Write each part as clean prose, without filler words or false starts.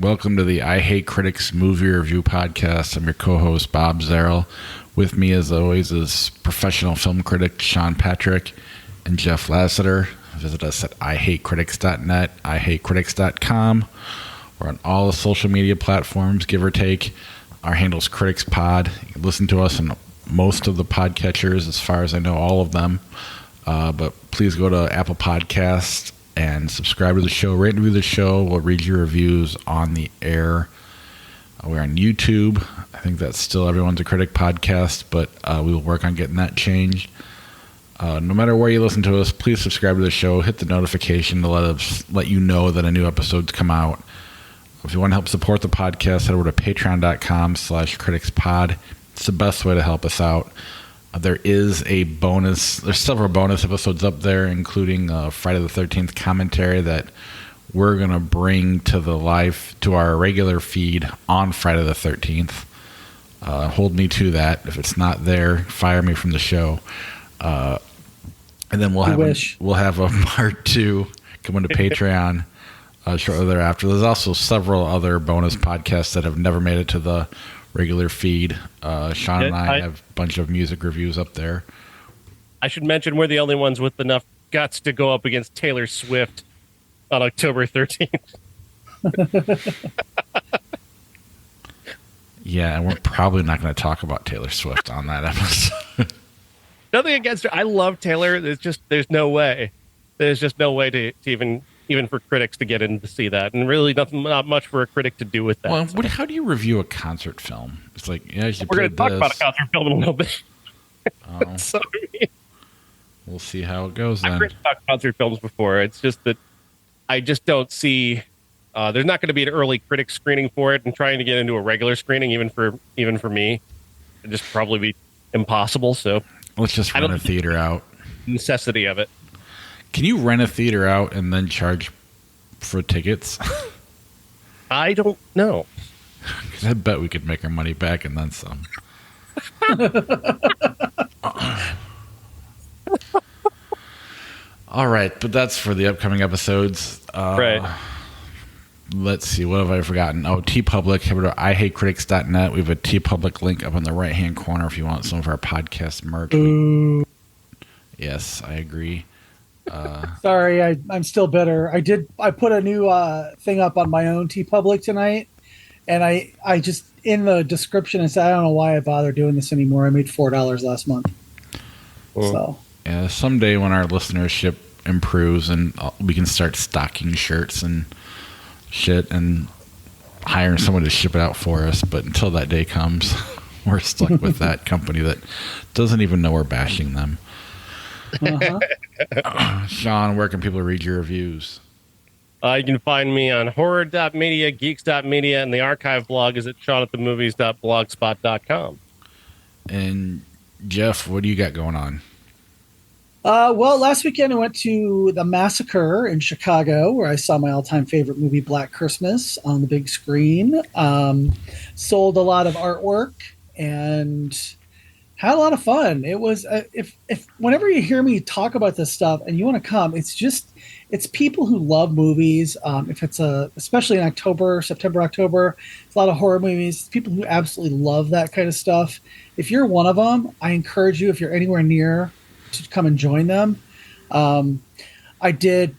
Welcome to the I Hate Critics movie review podcast. I'm your co-host, Bob Zarrell. With me, as always, is professional film critic Sean Patrick and Jeff Lasseter. Visit us at ihatecritics.net, ihatecritics.com. We're on all the social media platforms, give or take. Our handle's Critics Pod. You can listen to us on most of the podcatchers, as far as I know, all of them. But please go to Apple Podcasts and subscribe to the show, rate and review the show. We'll read your reviews on the air. We're on YouTube. I think that's still Everyone's a Critic podcast, but we will work on getting that changed. No matter where you listen to us, please subscribe to the show. Hit the notification to let you know that a new episode's come out. If you want to help support the podcast, head over to patreon.com/criticspod. It's the best way to help us out. There's several bonus episodes up there, including Friday the 13th commentary that we're going to bring to our regular feed on Friday the 13th. Hold me to that. If it's not there, fire me from the show. And then we'll have a part 2 coming to Patreon shortly thereafter. There's also several other bonus podcasts that have never made it to the regular feed. Sean and I have a bunch of music reviews up there. I should mention we're the only ones with enough guts to go up against Taylor Swift on October 13th. Yeah, and we're probably not going to talk about Taylor Swift on that episode. Nothing against her. I love Taylor. There's no way. There's just no way to even for critics to get in to see that, and really not much for a critic to do with that. Well, how do you review a concert film? It's like, yeah, we're going to talk about a concert film in a little bit. Oh. So, we'll see how it goes then. I've written about concert films before. It's just that I just don't see. There's not going to be an early critic screening for it, and trying to get into a regular screening, even for me, it'd just probably be impossible. So let's just rent a theater out. Necessity of it. Can you rent a theater out and then charge for tickets? I don't know. Because I bet we could make our money back and then some. All right, but that's for the upcoming episodes. Right. Let's see, what have I forgotten? Oh, TeePublic. Head over to ihatecritics.net. We have a TeePublic link up in the right-hand corner if you want some of our podcast merch. Yes, I agree. Sorry, I'm still bitter. I put a new thing up on my own TeePublic tonight, and I just, in the description, I said I don't know why I bother doing this anymore. I made $4 last month. So yeah, someday when our listenership improves and we can start stocking shirts and shit and hiring someone to ship it out for us, but until that day comes, we're stuck with that company that doesn't even know we're bashing them. Sean, where can people read your reviews? You can find me on horror.media, geeks.media, and the archive blog is at seanatthemovies.blogspot.com. And Jeff, what do you got going on? Well, last weekend I went to the Massacre in Chicago, where I saw my all-time favorite movie, Black Christmas, on the big screen. Sold a lot of artwork and had a lot of fun. It was if whenever you hear me talk about this stuff and you want to come, it's people who love movies. If it's especially in September, October, it's a lot of horror movies. People who absolutely love that kind of stuff. If you're one of them, I encourage you, if you're anywhere near, to come and join them. I did.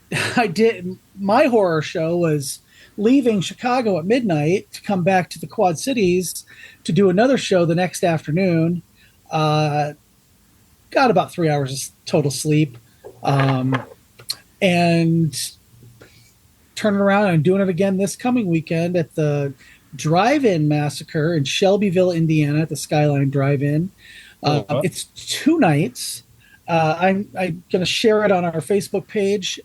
My horror show was leaving Chicago at midnight to come back to the Quad Cities to do another show the next afternoon. Got about 3 hours of total sleep, and turning around and doing it again this coming weekend at the Drive-In Massacre in Shelbyville, Indiana, at the Skyline Drive-In. It's 2 nights. I'm going to share it on our Facebook page.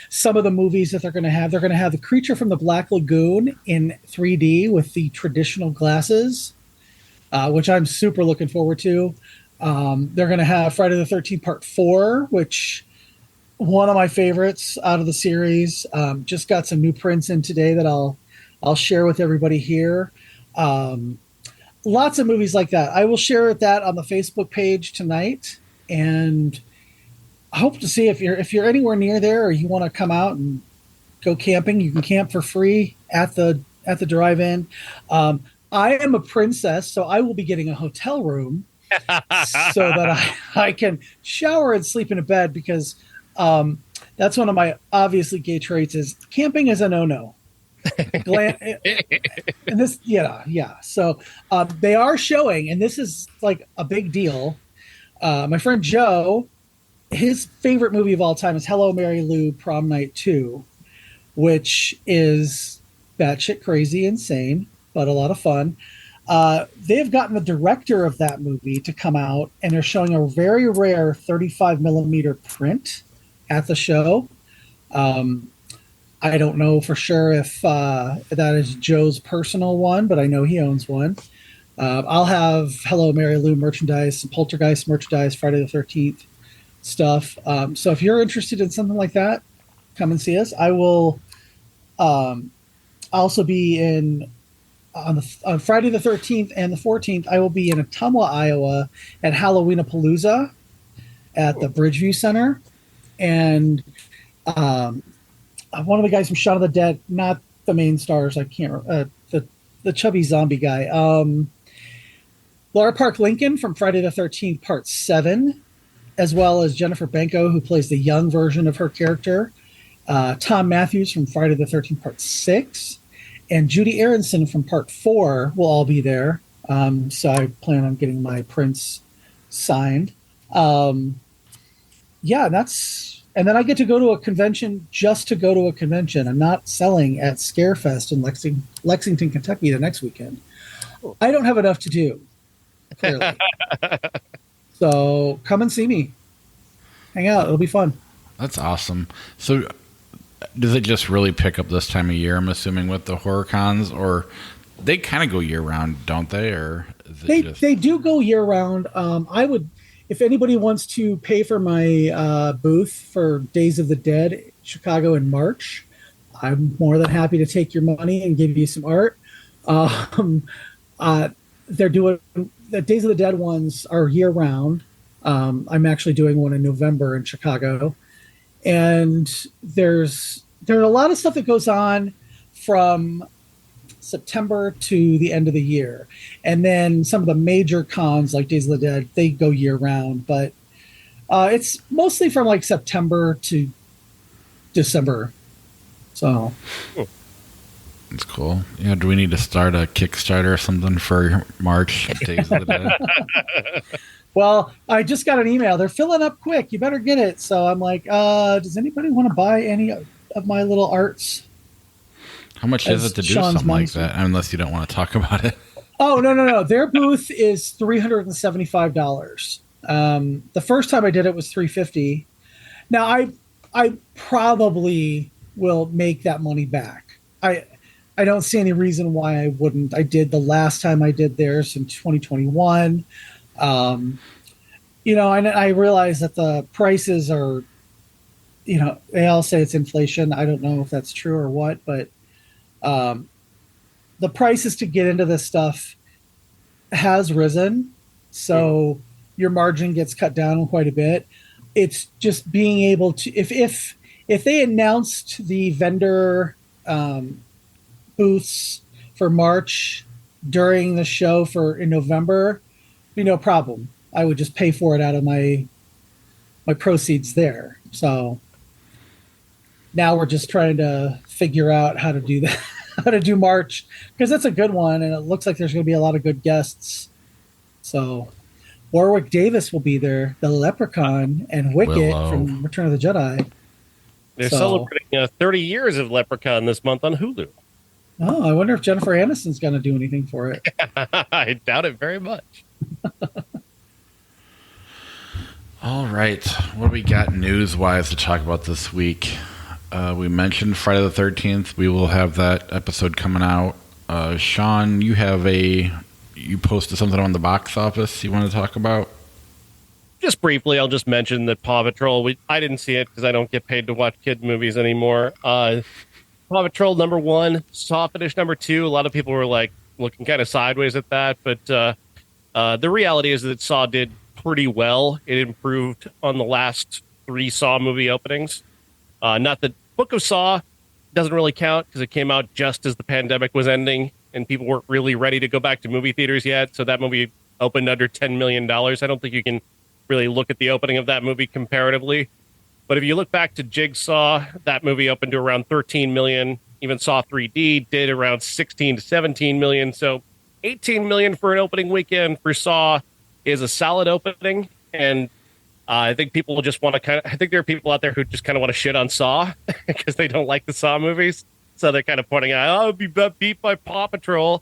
Some of the movies that they're going to have The Creature from the Black Lagoon in 3D with the traditional glasses, which I'm super looking forward to. They're going to have Friday the 13th Part 4, which one of my favorites out of the series. Just got some new prints in today that I'll share with everybody here. Lots of movies like that. I will share that on the Facebook page tonight. And I hope to see if you're anywhere near there or you want to come out and go camping. You can camp for free at the at the drive-in. I am a princess, so I will be getting a hotel room so that I can shower and sleep in a bed because that's one of my obviously gay traits is camping is a no-no. And this, yeah. So they are showing, and this is like a big deal. My friend Joe, his favorite movie of all time is Hello, Mary Lou, Prom Night 2, which is batshit crazy, insane, but a lot of fun. They've gotten the director of that movie to come out, and they're showing a very rare 35 millimeter print at the show. I don't know for sure if that is Joe's personal one, but I know he owns one. I'll have Hello, Mary Lou merchandise, some Poltergeist merchandise, Friday the 13th stuff. So if you're interested in something like that, come and see us. I will also be on Friday the 13th and the 14th. I will be in Ottumwa, Iowa at Halloweenapalooza at the Bridgeview Center. And one of the guys from Shaun of the Dead, not the main stars, I can't the chubby zombie guy. Laura Park Lincoln from Friday the 13th Part 7, as well as Jennifer Benko, who plays the young version of her character. Tom Matthews from Friday the 13th Part 6. And Judy Aronson from Part 4 will all be there. So I plan on getting my prints signed. Yeah, and then I get to go to a convention just to go to a convention. I'm not selling at Scarefest in Lexington, Kentucky the next weekend. I don't have enough to do, clearly. So come and see me. Hang out. It'll be fun. That's awesome. So does it just really pick up this time of year, I'm assuming, with the horror cons? Or they kind of go year-round, don't they? Or is it they do go year-round. I would... If anybody wants to pay for my booth for Days of the Dead Chicago in March, I'm more than happy to take your money and give you some art. They're doing the Days of the Dead ones are year round. I'm actually doing one in November in Chicago, and there's a lot of stuff that goes on from September to the end of the year. And then some of the major cons like Days of the Dead, they go year round, but it's mostly from like September to December. So that's cool. Yeah. Do we need to start a Kickstarter or something for March Days of the Dead? Well, I just got an email. They're filling up quick. You better get it. So I'm like, does anybody want to buy any of my little arts? How much is it to do Sean's something like that? Unless you don't want to talk about it. Oh, no. Their booth is $375. The first time I did it was $350. Now I probably will make that money back. I don't see any reason why I wouldn't. I did the last time I did theirs in 2021. And I realize that the prices are, they all say it's inflation. I don't know if that's true or what, but the prices to get into this stuff has risen, so your margin gets cut down quite a bit. It's just being able to, if they announced the vendor booths for March during the show in November, be no problem. I would just pay for it out of my proceeds there. So now we're just trying to figure out how to do that, how to do March, because that's a good one, and it looks like there's going to be a lot of good guests. So Warwick Davis will be there, the Leprechaun, and Wicket from Return of the Jedi. They're celebrating 30 years of Leprechaun this month on Hulu. Oh, I wonder if Jennifer Aniston's going to do anything for it. I doubt it very much. All right. What do we got news-wise to talk about this week? We mentioned Friday the 13th. We will have that episode coming out. Sean, you posted something on the box office you want to talk about? Just briefly, I'll just mention that Paw Patrol, I didn't see it because I don't get paid to watch kid movies anymore. Paw Patrol #1, Saw finished #2. A lot of people were like looking kind of sideways at that, but the reality is that Saw did pretty well. It improved on the last 3 Saw movie openings. Not that Book of Saw doesn't really count because it came out just as the pandemic was ending and people weren't really ready to go back to movie theaters yet. So that movie opened under $10 million. I don't think you can really look at the opening of that movie comparatively. But if you look back to Jigsaw, that movie opened to around 13 million. Even Saw 3D did around 16 to 17 million. So 18 million for an opening weekend for Saw is a solid opening. And I think people just want to I think there are people out there who just kind of want to shit on Saw because they don't like the Saw movies. So they're kind of pointing out, oh, be beat by Paw Patrol.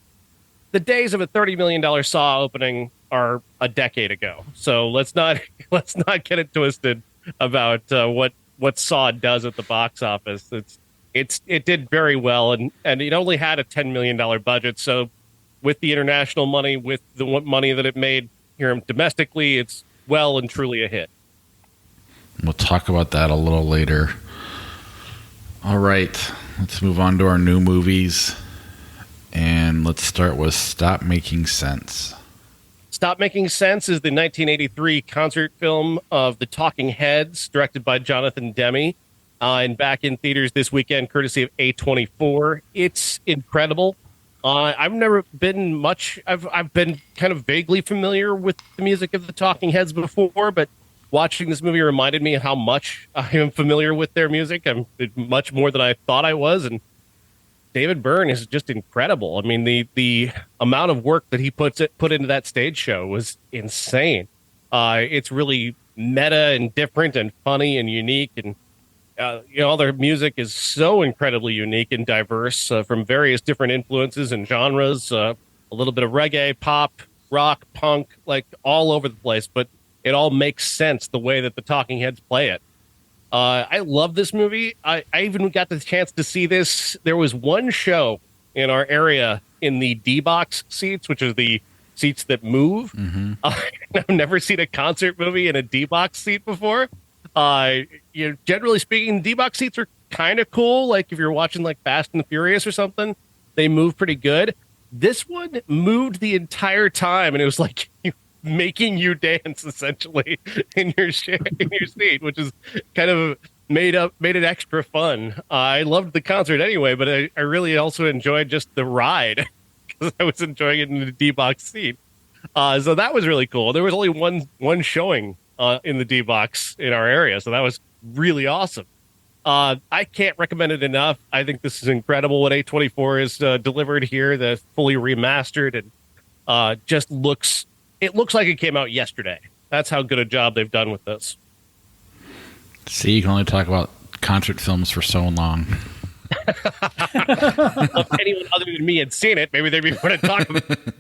The days of a $30 million Saw opening are a decade ago. So let's not get it twisted about what Saw does at the box office. It did very well, and it only had a $10 million budget. So with the international money, with the money that it made here domestically, it's well and truly a hit. We'll talk about that a little later. All right, let's move on to our new movies, and let's start with Stop Making Sense. Stop Making Sense is the 1983 concert film of The Talking Heads, directed by Jonathan Demme, and back in theaters this weekend, courtesy of A24. It's incredible. I've never been much. I've been kind of vaguely familiar with the music of The Talking Heads before, but watching this movie reminded me of how much I am familiar with their music. I'm much more than I thought I was, and David Byrne is just incredible. I mean, the amount of work that he put into that stage show was insane. It's really meta and different and funny and unique, and all their music is so incredibly unique and diverse from various different influences and genres. A little bit of reggae, pop, rock, punk, like all over the place, but it all makes sense the way that the Talking Heads play it. I love this movie. I even got the chance to see this. There was one show in our area in the D-box seats, which are the seats that move. Mm-hmm. I've never seen a concert movie in a D-box seat before. Generally speaking, D-box seats are kind of cool. Like if you're watching like Fast and the Furious or something, they move pretty good. This one moved the entire time, and it was like making you dance essentially in your seat, which is kind of made it extra fun. I loved the concert anyway, but I really also enjoyed just the ride because I was enjoying it in the D-box seat. So that was really cool. There was only one showing in the D-box in our area, so that was really awesome. I can't recommend it enough. I think this is incredible what A24 is delivered here. The fully remastered and just looks. It looks like it came out yesterday. That's how good a job they've done with this. See, you can only talk about concert films for so long. Well, if anyone other than me had seen it, maybe they'd be want to talk about it.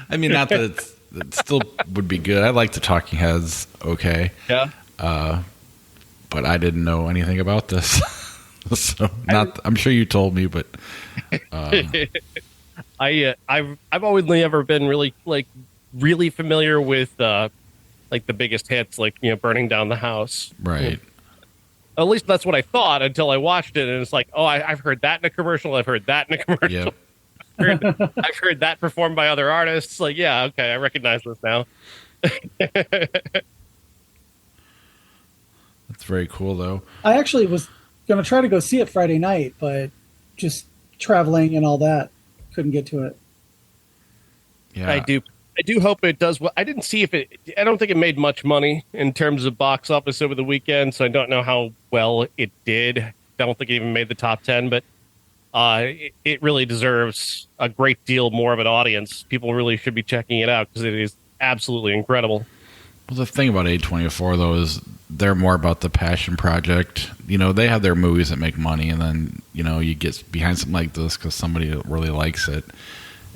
I mean, not that it still would be good. I like the Talking Heads, okay. Yeah. But I didn't know anything about this. So I'm sure you told me, but I've only ever been really familiar with like the biggest hits, like burning down the house, right? At least that's what I thought until I watched it, and it's like, oh, I've heard that in a commercial. I've heard that in a commercial. Yep. I've heard that performed by other artists. Like, yeah, okay, I recognize this now. That's very cool, though. I actually was going to try to go see it Friday night, but just traveling and all that, couldn't get to it. Yeah, I do hope it does well. I didn't see I don't think it made much money in terms of box office over the weekend, so I don't know how well it did. I don't think it even made the top 10, but it really deserves a great deal more of an audience. People really should be checking it out because it is absolutely incredible. Well, the thing about A24, though, is they're more about the passion project. They have their movies that make money, and then, you get behind something like this because somebody really likes it.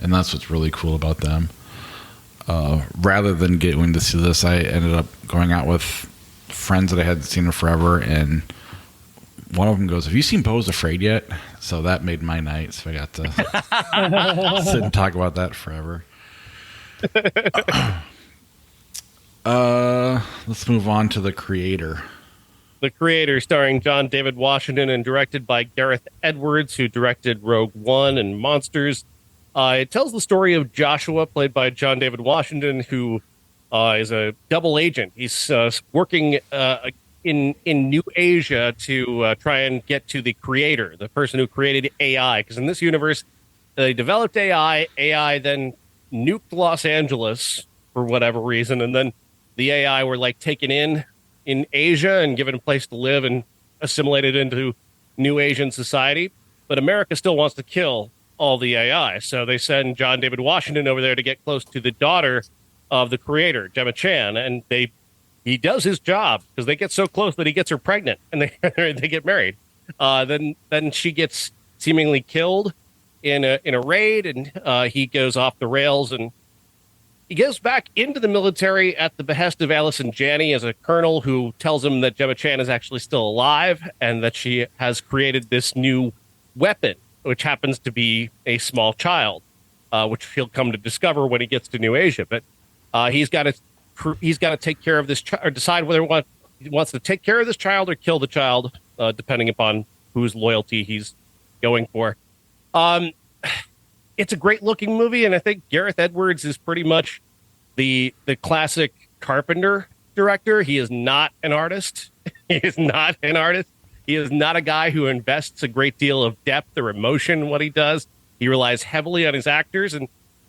And that's what's really cool about them. Rather than going to see this, I ended up going out with friends that I hadn't seen in forever, and one of them goes, "Have you seen Beau's Afraid yet?" So that made my night, so I got to sit and talk about that forever. Let's move on to The Creator. The Creator, starring John David Washington and directed by Gareth Edwards, who directed Rogue One and Monsters. It tells the story of Joshua, played by John David Washington, who is a double agent. He's working in New Asia to try and get to the creator, the person who created AI. Because in this universe, they developed AI. AI then nuked Los Angeles for whatever reason, and then the AI were like taken in Asia and given a place to live and assimilated into New Asian society. But America still wants to kill all the AI, so they send John David Washington over there to get close to the daughter of the creator, Gemma Chan, and he does his job because they get so close that he gets her pregnant and they they get married. Then she gets seemingly killed in a raid, and he goes off the rails, and he goes back into the military at the behest of Allison Janney as a colonel who tells him that Gemma Chan is actually still alive and that she has created this new weapon, which happens to be a small child, which he'll come to discover when he gets to New Asia. But he's got to take care of this or decide whether he wants to take care of this child or kill the child, depending upon whose loyalty he's going for. It's a great looking movie, and I think Gareth Edwards is pretty much the classic Carpenter director. He is not an artist. He is not an artist. He is not a guy who invests a great deal of depth or emotion in what he does. He relies heavily on his actors, and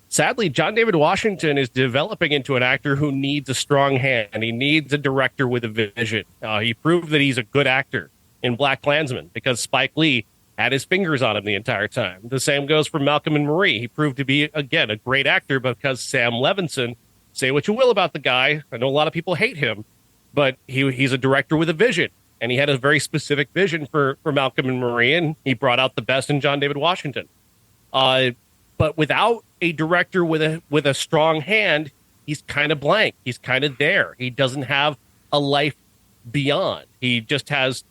sadly, John David Washington is developing into an actor who needs a strong hand. He needs a director with a vision. He proved that he's a good actor in BlacKkKlansman because Spike Lee had his fingers on him the entire time. The same goes for Malcolm and Marie. He proved to be, again, a great actor because Sam Levinson, say what you will about the guy, I know a lot of people hate him, but he's a director with a vision, and he had a very specific vision for Malcolm and Marie, and he brought out the best in John David Washington. But without a director with a strong hand, he's kind of blank. He's kind of there. He doesn't have a life beyond. He just has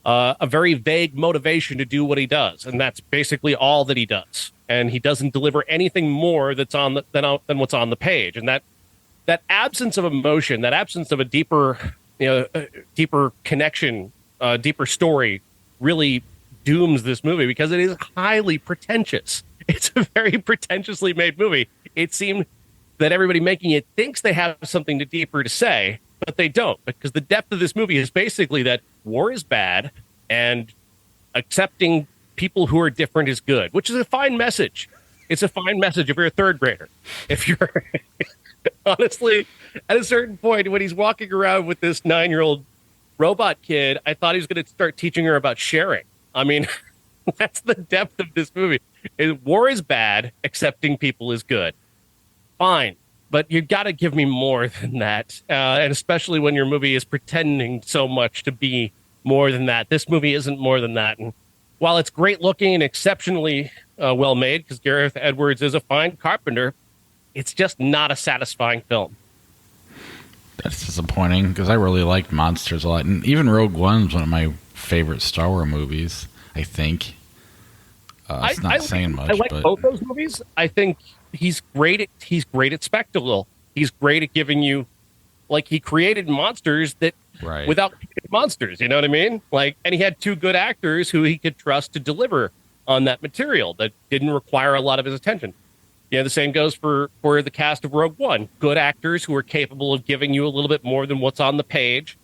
a very vague motivation to do what he does, and that's basically all that he does. And he doesn't deliver anything more that's than what's on the page. And that absence of emotion, that absence of a deeper connection, deeper story, really dooms this movie because it is highly pretentious. It's a very pretentiously made movie. It seemed that everybody making it thinks they have something deeper to say, but they don't, because the depth of this movie is basically that war is bad and accepting people who are different is good, which is a fine message. It's a fine message if you're a third grader. If you're honestly, at a certain point when he's walking around with this 9-year-old robot kid, I thought he was going to start teaching her about sharing. I mean, that's the depth of this movie. War is bad, accepting people is good. Fine. But you got to give me more than that, and especially when your movie is pretending so much to be more than that. This movie isn't more than that. And while it's great looking and exceptionally well made, because Gareth Edwards is a fine carpenter, it's just not a satisfying film. That's disappointing because I really liked Monsters a lot, and even Rogue One is one of my favorite Star Wars movies. I think it's not saying much. I like but both those movies. I think he's great at spectacle. He's great at giving you, like, he created monsters that without monsters, you know what I mean? Like, and he had two good actors who he could trust to deliver on that material that didn't require a lot of his attention. The same goes for the cast of Rogue One. Good actors who are capable of giving you a little bit more than what's on the page,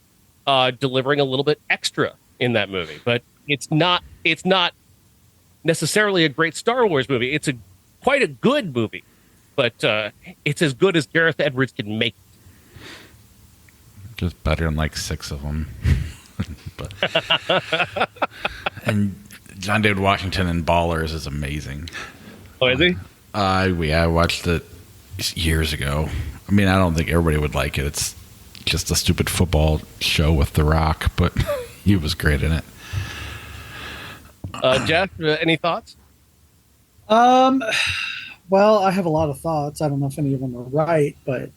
delivering a little bit extra in that movie. But it's not necessarily a great Star Wars movie. It's quite a good movie, but it's as good as Gareth Edwards can make it. Just better than like 6 of them. And John David Washington in Ballers is amazing. Oh, is he? I watched it years ago. I mean, I don't think everybody would like it. It's just a stupid football show with The Rock, but he was great in it. Jeff, any thoughts? Well, I have a lot of thoughts. I don't know if any of them are right, but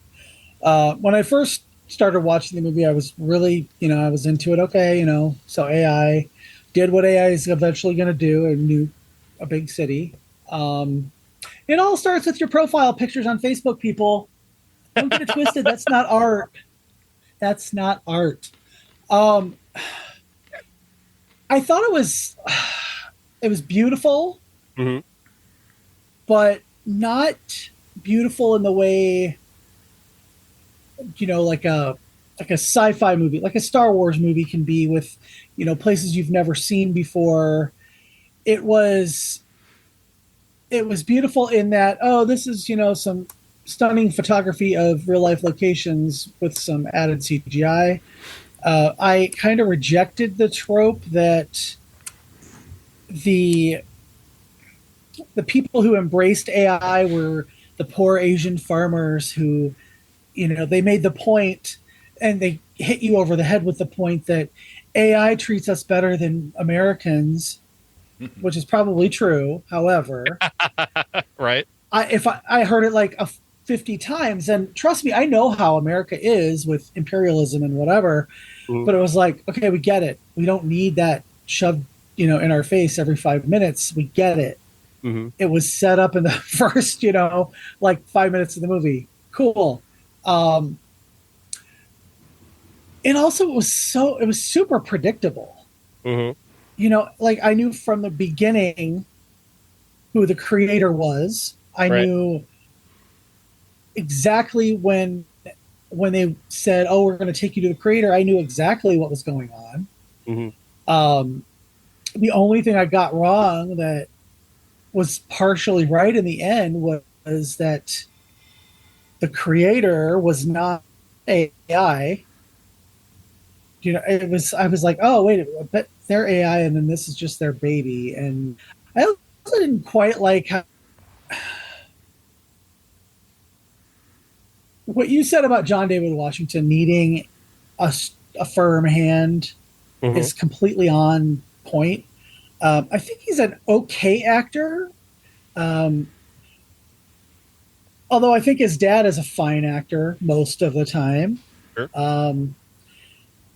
when I first started watching the movie, I was really, I was into it. Okay, so AI did what AI is eventually going to do in a big city. It all starts with your profile pictures on Facebook, people. Don't get it twisted. That's not art. That's not art. I thought it was beautiful, mm-hmm. but not beautiful in the way, like a like a sci-fi movie, like a Star Wars movie can be with, places you've never seen before. It was it was beautiful in that, oh, this is, some stunning photography of real life locations with some added CGI. I kind of rejected the trope that the the people who embraced AI were the poor Asian farmers who, they made the point, and they hit you over the head with the point that AI treats us better than Americans, which is probably true. However, Right. I heard it like 50 times, and trust me, I know how America is with imperialism and whatever, Mhm. but it was like, okay, we get it. We don't need that shoved, in our face every 5 minutes. We get it. Hmm. It was set up in the first, like 5 minutes of the movie. Cool. Um, and also it was super predictable. Hmm. Like I knew from the beginning who the creator was. I Right. knew exactly when they said, "Oh, we're going to take you to the creator." I knew exactly what was going on. Hmm. Um, the only thing I got wrong that was partially right in the end was that the creator was not AI. I was like, oh wait, but they're AI, and then this is just their baby. And I also didn't quite like how what you said about John David Washington needing a, a firm hand Hmm. is completely on point. I think he's an okay actor. Um, Although I think his dad is a fine actor most of the time. Sure. Um,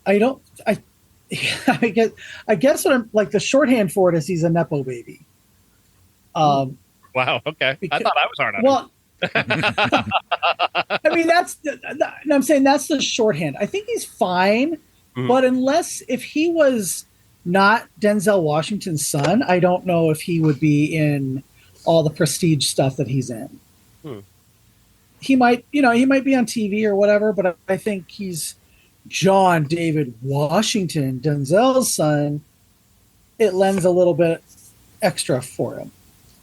I don't. I I guess what I'm like the shorthand for it is he's a nepo baby. Ooh. Um, Wow. Okay. I because, thought I was hard on well, him. I mean I'm saying that's the shorthand. I think he's fine, Mhm. but unless if he was not Denzel Washington's son, I don't know if he would be in all the prestige stuff that he's in. Hmm. He might be on TV or whatever, but I think he's John David Washington, Denzel's son. It lends a little bit extra for him.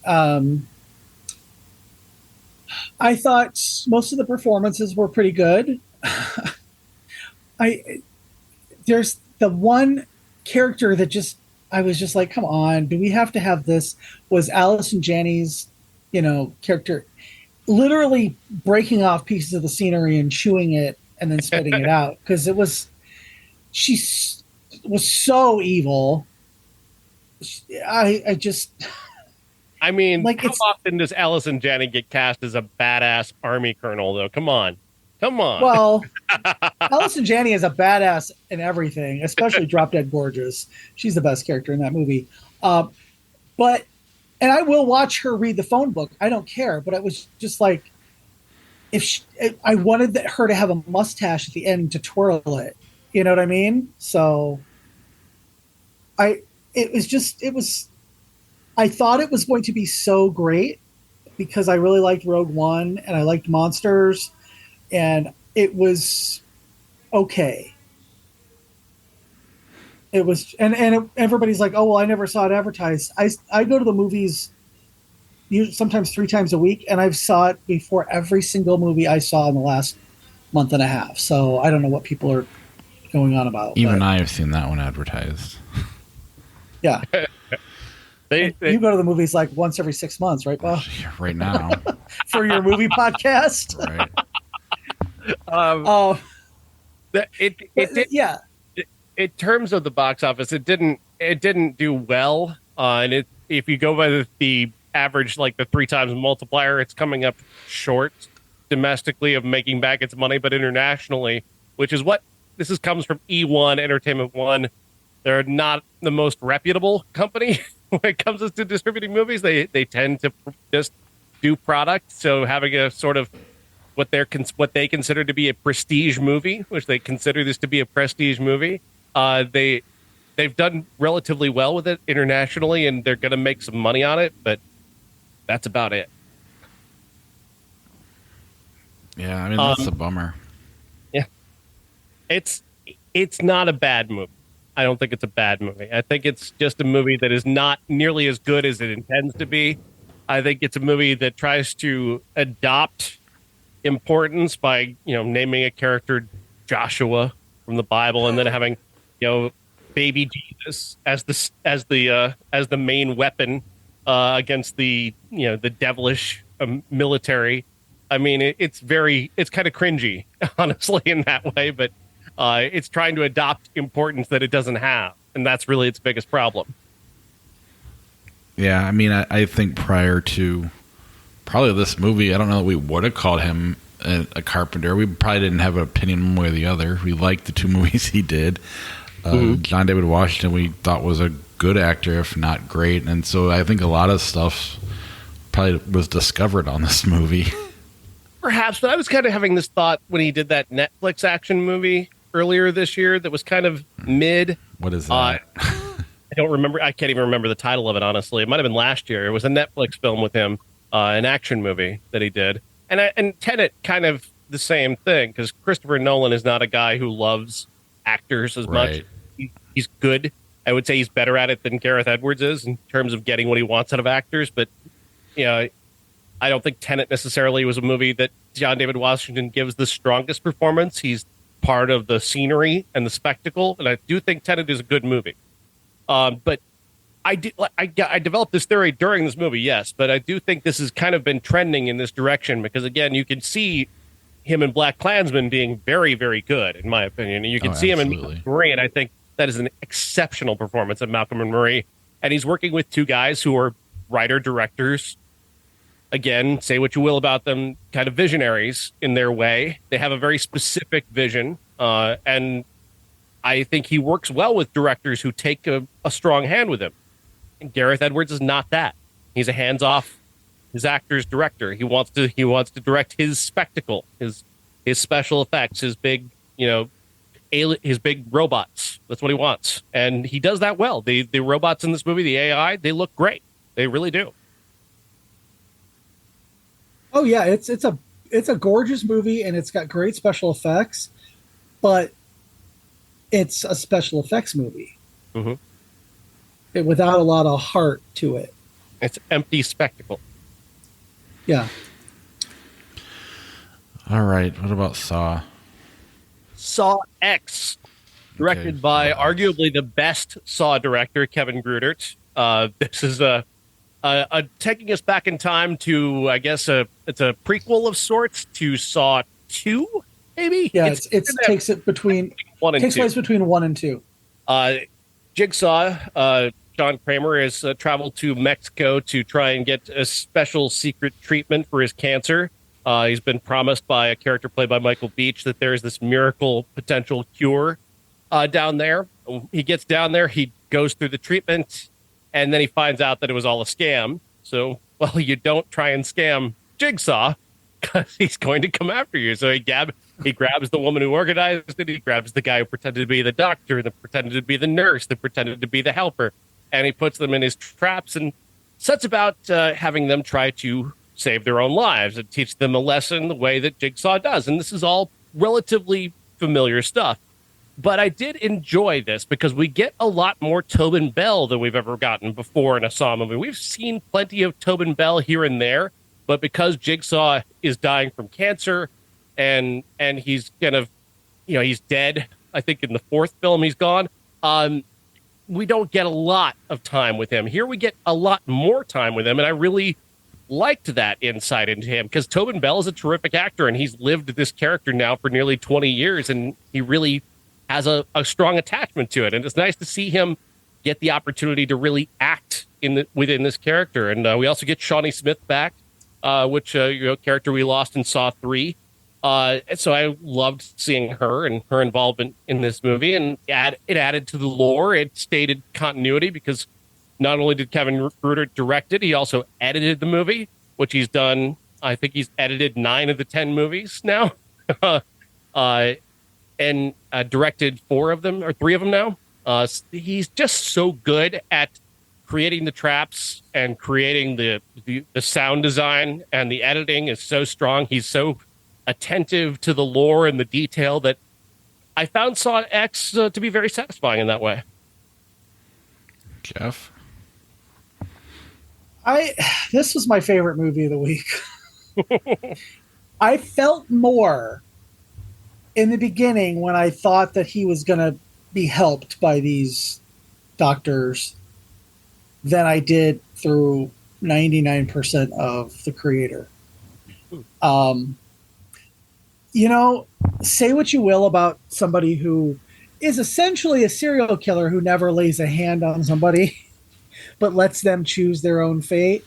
Um, I thought most of the performances were pretty good. I There's the one character that just I was just like, come on, do we have to have this? Was Allison Janney's, character literally breaking off pieces of the scenery and chewing it and then spitting it out because she was so evil. I just I mean, like how it's often does Allison Janney get cast as a badass army colonel, though? Come on. Come on. well, Allison Janney is a badass in everything, especially Drop Dead Gorgeous. She's the best character in that movie. Uh, but and I will watch her read the phone book. I don't care. But it was just like I wanted her to have a mustache at the end to twirl it. You know what I mean? So I it was I thought it was going to be so great because I really liked Rogue One and I liked monsters, and it was okay. It was, everybody's like, oh well, I never saw it advertised. I go to the movies sometimes 3 times a week, and I've saw it before every single movie I saw in the last month and a half. So I don't know what people are going on about. Even but I have seen that one advertised. yeah, They, you go to the movies like once every 6 months, right, Bob? Right now. For your movie podcast. Right. um, Oh, it did, yeah. in terms of the box office, it didn't do well. And if you go by the average, like the 3 times multiplier, it's coming up short domestically of making back its money, but internationally, which is what comes from E1 Entertainment One. They're not the most reputable company when it comes to distributing movies. They tend to just do product. So having a sort of what they consider to be a prestige movie, which they consider this to be a prestige movie, they've done relatively well with it internationally, and they're going to make some money on it. But that's about it. Yeah, I mean that's a bummer. Yeah, It's not a bad movie. I don't think it's a bad movie. I think it's just a movie that is not nearly as good as it intends to be. I think it's a movie that tries to adopt importance by, naming a character Joshua from the Bible and then having, baby Jesus as the main weapon against the devilish military. I mean, it's kind of cringy, honestly, in that way, but it's trying to adopt importance that it doesn't have, and that's really its biggest problem. Yeah, I mean, I think prior to probably this movie, I don't know that we would have called him a carpenter. We probably didn't have an opinion one way or the other. We liked the two movies he did. John David Washington we thought was a good actor, if not great, and so I think a lot of stuff probably was discovered on this movie. Perhaps, but I was kind of having this thought when he did that Netflix action movie earlier this year that was kind of mid. What is that? I don't remember. I can't even remember the title of it, honestly. It might have been last year. It was a Netflix film with him, an action movie that he did. And Tenet, kind of the same thing, because Christopher Nolan is not a guy who loves actors as much. He's good. I would say he's better at it than Gareth Edwards is in terms of getting what he wants out of actors. But, I don't think Tenet necessarily was a movie that John David Washington gives the strongest performance. He's part of the scenery and the spectacle, and I do think Tenet is a good movie. But I developed this theory during this movie, yes, but I do think this has kind of been trending in this direction because, again, you can see him in Black Klansman being very, very good, in my opinion. And you can see him in Malcolm and Marie, and I think that is an exceptional performance of Malcolm and Marie. And he's working with two guys who are writer-directors. Again, say what you will about them, kind of visionaries in their way. They have a very specific vision, and I think he works well with directors who take a strong hand with him. And Gareth Edwards is not that. He's a hands-off his actor's director. He wants to direct his spectacle, his special effects, his big, his big robots. That's what he wants, and he does that well. The robots in this movie, the AI, they look great. They really do. Oh yeah, it's a gorgeous movie and it's got great special effects, but it's a special effects movie without a lot of heart to it. It's empty spectacle. Yeah. All right. What about Saw? Saw X, directed by arguably the best Saw director, Kevin Grudert. This is taking us back in time to, I guess, it's a prequel of sorts to Saw 2, maybe? Yeah, it takes place between 1 and 2. Jigsaw, John Kramer, has traveled to Mexico to try and get a special secret treatment for his cancer. He's been promised by a character played by Michael Beach that there's this miracle potential cure down there. He gets down there, he goes through the treatment, and then he finds out that it was all a scam. So, well, you don't try and scam Jigsaw because he's going to come after you. So he grabs the woman who organized it. He grabs the guy who pretended to be the doctor, that pretended to be the nurse, that pretended to be the helper. And he puts them in his traps and sets about having them try to save their own lives and teach them a lesson the way that Jigsaw does. And this is all relatively familiar stuff. But I did enjoy this because we get a lot more Tobin Bell than we've ever gotten before in a Saw movie. We've seen plenty of Tobin Bell here and there, but because Jigsaw is dying from cancer and he's kind of, he's dead. I think in the fourth film he's gone. We don't get a lot of time with him. Here we get a lot more time with him, and I really liked that insight into him because Tobin Bell is a terrific actor, and he's lived this character now for nearly 20 years, and he really has a strong attachment to it, and it's nice to see him get the opportunity to really act within this character. And we also get Shawnee Smith back, which character we lost in Saw 3. And so I loved seeing her and her involvement in this movie, and it added to the lore. It stated continuity because not only did Kevin Grudert direct it, he also edited the movie, which he's done. I think he's edited 9 of the 10 movies now. And directed 4 of them or 3 of them now. He's just so good at creating the traps and creating the sound design, and the editing is so strong. He's so attentive to the lore and the detail that I found Saw X to be very satisfying in that way. Jeff? This was my favorite movie of the week. I felt more in the beginning when I thought that he was going to be helped by these doctors than I did through 99% of the creator. You know, say what you will about somebody who is essentially a serial killer who never lays a hand on somebody, but lets them choose their own fate.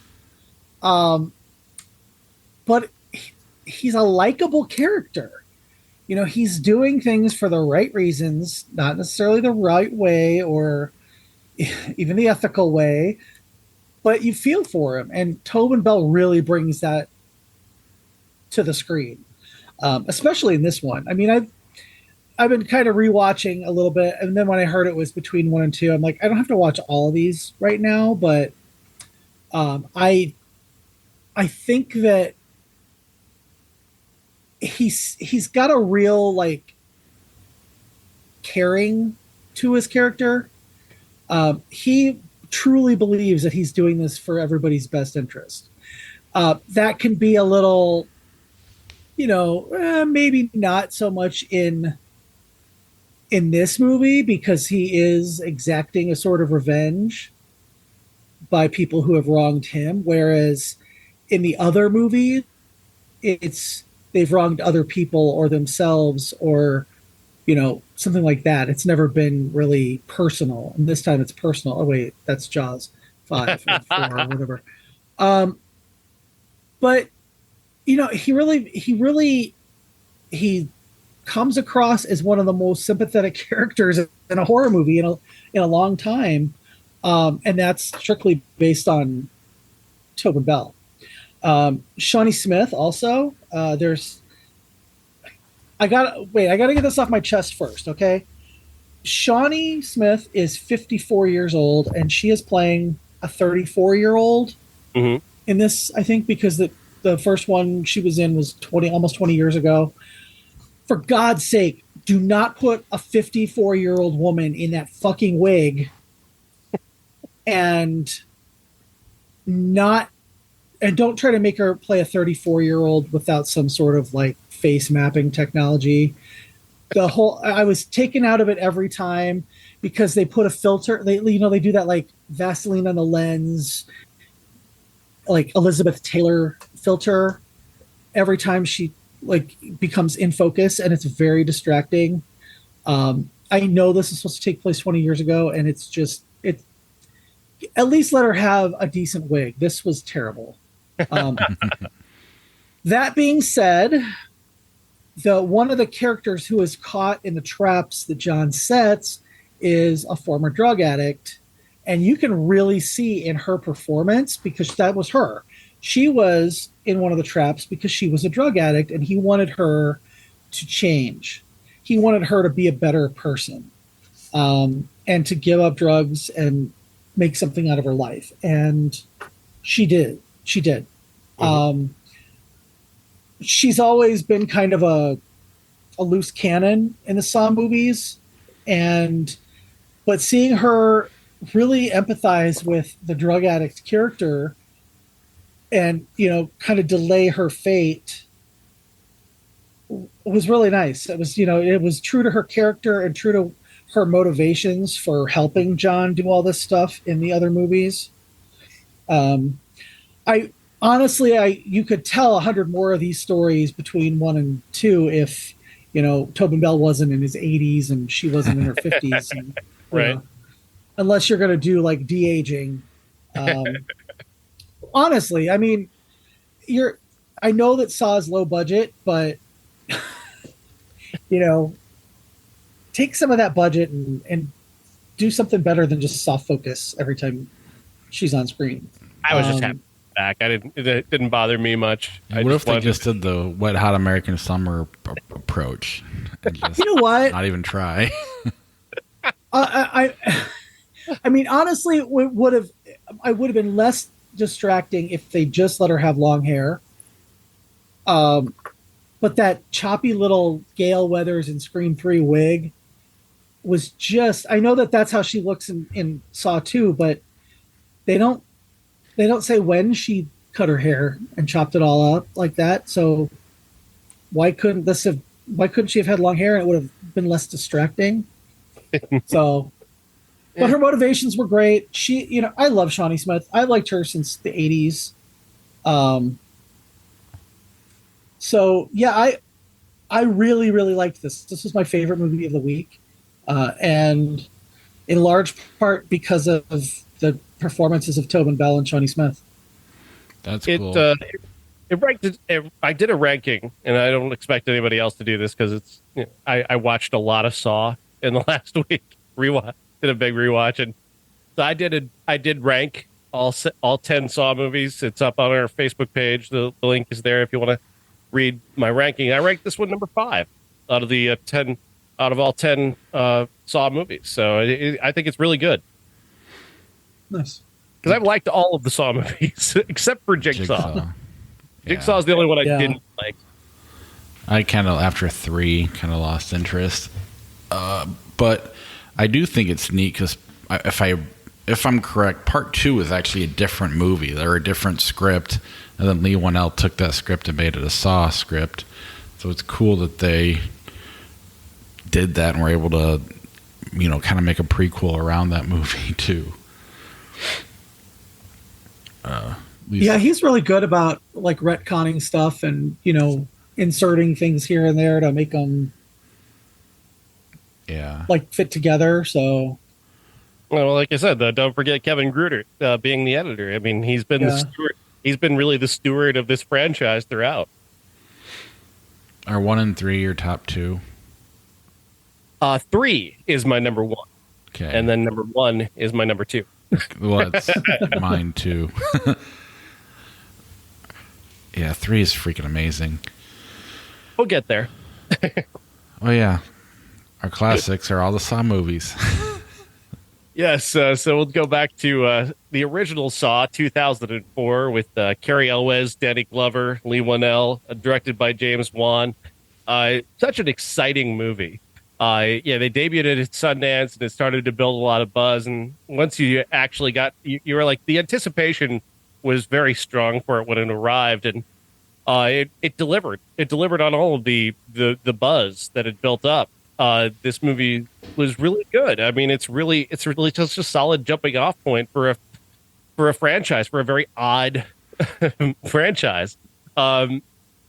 But he's a likable character. You know, he's doing things for the right reasons, not necessarily the right way or even the ethical way, but you feel for him. And Tobin Bell really brings that to the screen, especially in this one. I mean, I've been kind of rewatching a little bit, and then when I heard it was between 1 and 2, I'm like, I don't have to watch all of these right now, but I think that he's got a real like caring to his character. He truly believes that he's doing this for everybody's best interest. That can be a little, you know, maybe not so much in this movie because he is exacting a sort of revenge by people who have wronged him, whereas in the other movie, it's they've wronged other people or themselves or, you know, something like that. It's never been really personal. And this time it's personal. Oh, wait, that's Jaws 5 or 4 or whatever. But, you know, he comes across as one of the most sympathetic characters in a horror movie in a long time. And that's strictly based on Tobin Bell. Shawnee Smith also. I gotta get this off my chest first, okay? Shawnee Smith is 54 years old, and she is playing a 34-year-old in this, I think, because the first one she was in was almost 20 years ago. For God's sake, do not put a 54-year-old woman in that fucking wig and don't try to make her play a 34-year-old without some sort of like face mapping technology. I was taken out of it every time because they put a filter. They do that like Vaseline on the lens, like Elizabeth Taylor filter every time she like becomes in focus, and it's very distracting. I know this is supposed to take place 20 years ago, and it's at least let her have a decent wig. This was terrible. That being said, one of the characters who is caught in the traps that John sets is a former drug addict, and you can really see in her performance, because that was her. She was in one of the traps because she was a drug addict, and he wanted her to change. He wanted her to be a better person, and to give up drugs and make something out of her life. And she did. She's always been kind of a loose cannon in the Saw movies, but seeing her really empathize with the drug addict character and, you know, kind of delay her fate was really nice. It was, you know, it was true to her character and true to her motivations for helping John do all this stuff in the other movies. You could tell 100 more of these stories between 1 and 2 if, you know, Tobin Bell wasn't in his 80s and she wasn't in her 50s. And, right. Unless you're going to do like de-aging. Honestly, I mean, I know that Saw is low budget, but, you know, take some of that budget and do something better than just soft focus every time she's on screen. I was just happy back. It didn't bother me much. What if they just did the Wet Hot American Summer approach? And just you know what? Not even try. I mean, honestly, I would have been less distracting if they just let her have long hair. but that choppy little Gale Weathers in Scream 3 wig was just, I know that that's how she looks in Saw 2, but they don't say when she cut her hair and chopped it all up like that. So why couldn't she have had long hair and it would have been less distracting? So, but her motivations were great. She, I love Shawnee Smith. I liked her since the 80s. So yeah, I really, really liked this. This was my favorite movie of the week. And in large part because of the performances of Tobin Bell and Shawnee Smith. That's cool. I did a ranking, and I don't expect anybody else to do this because it's. I watched a lot of Saw in the last week. Did a big rewatch, and so I did rank all 10 Saw movies. It's up on our Facebook page. The link is there if you want to read my ranking. I ranked this one number 5 out of the 10 out of all 10 Saw movies. So I think it's really good. Nice. Because I've liked all of the Saw movies except for Jigsaw. Jigsaw is the only one I didn't like. I kind of, after 3, kind of lost interest. But I do think it's neat because if I'm correct, part 2 is actually a different movie. Or a different script. And then Lee Wanell took that script and made it a Saw script. So it's cool that they did that and were able to, kind of make a prequel around that movie too. Yeah, he's really good about like retconning stuff and inserting things here and there to make them like fit together. So, well, like I said, don't forget Kevin Gruder being the editor. I mean, he's been the steward. He's been really the steward of this franchise throughout. Are 1 and 3 your top 2? 3 is my number 1. Okay, and then number 1 is my number 2. Well, it's mine too. Yeah, 3 is freaking amazing. We'll get there. Oh yeah, our classics are all the Saw movies. Yes, so we'll go back to the original Saw, 2004, with Cary Elwes, Danny Glover, Lee Wanell, directed by James Wan. Such an exciting movie. They debuted it at Sundance, and it started to build a lot of buzz. And once you actually you were like, the anticipation was very strong for it when it arrived, and it delivered. It delivered on all of the buzz that had built up. This movie was really good. I mean, it's really just a solid jumping off point for a franchise, for a very odd franchise.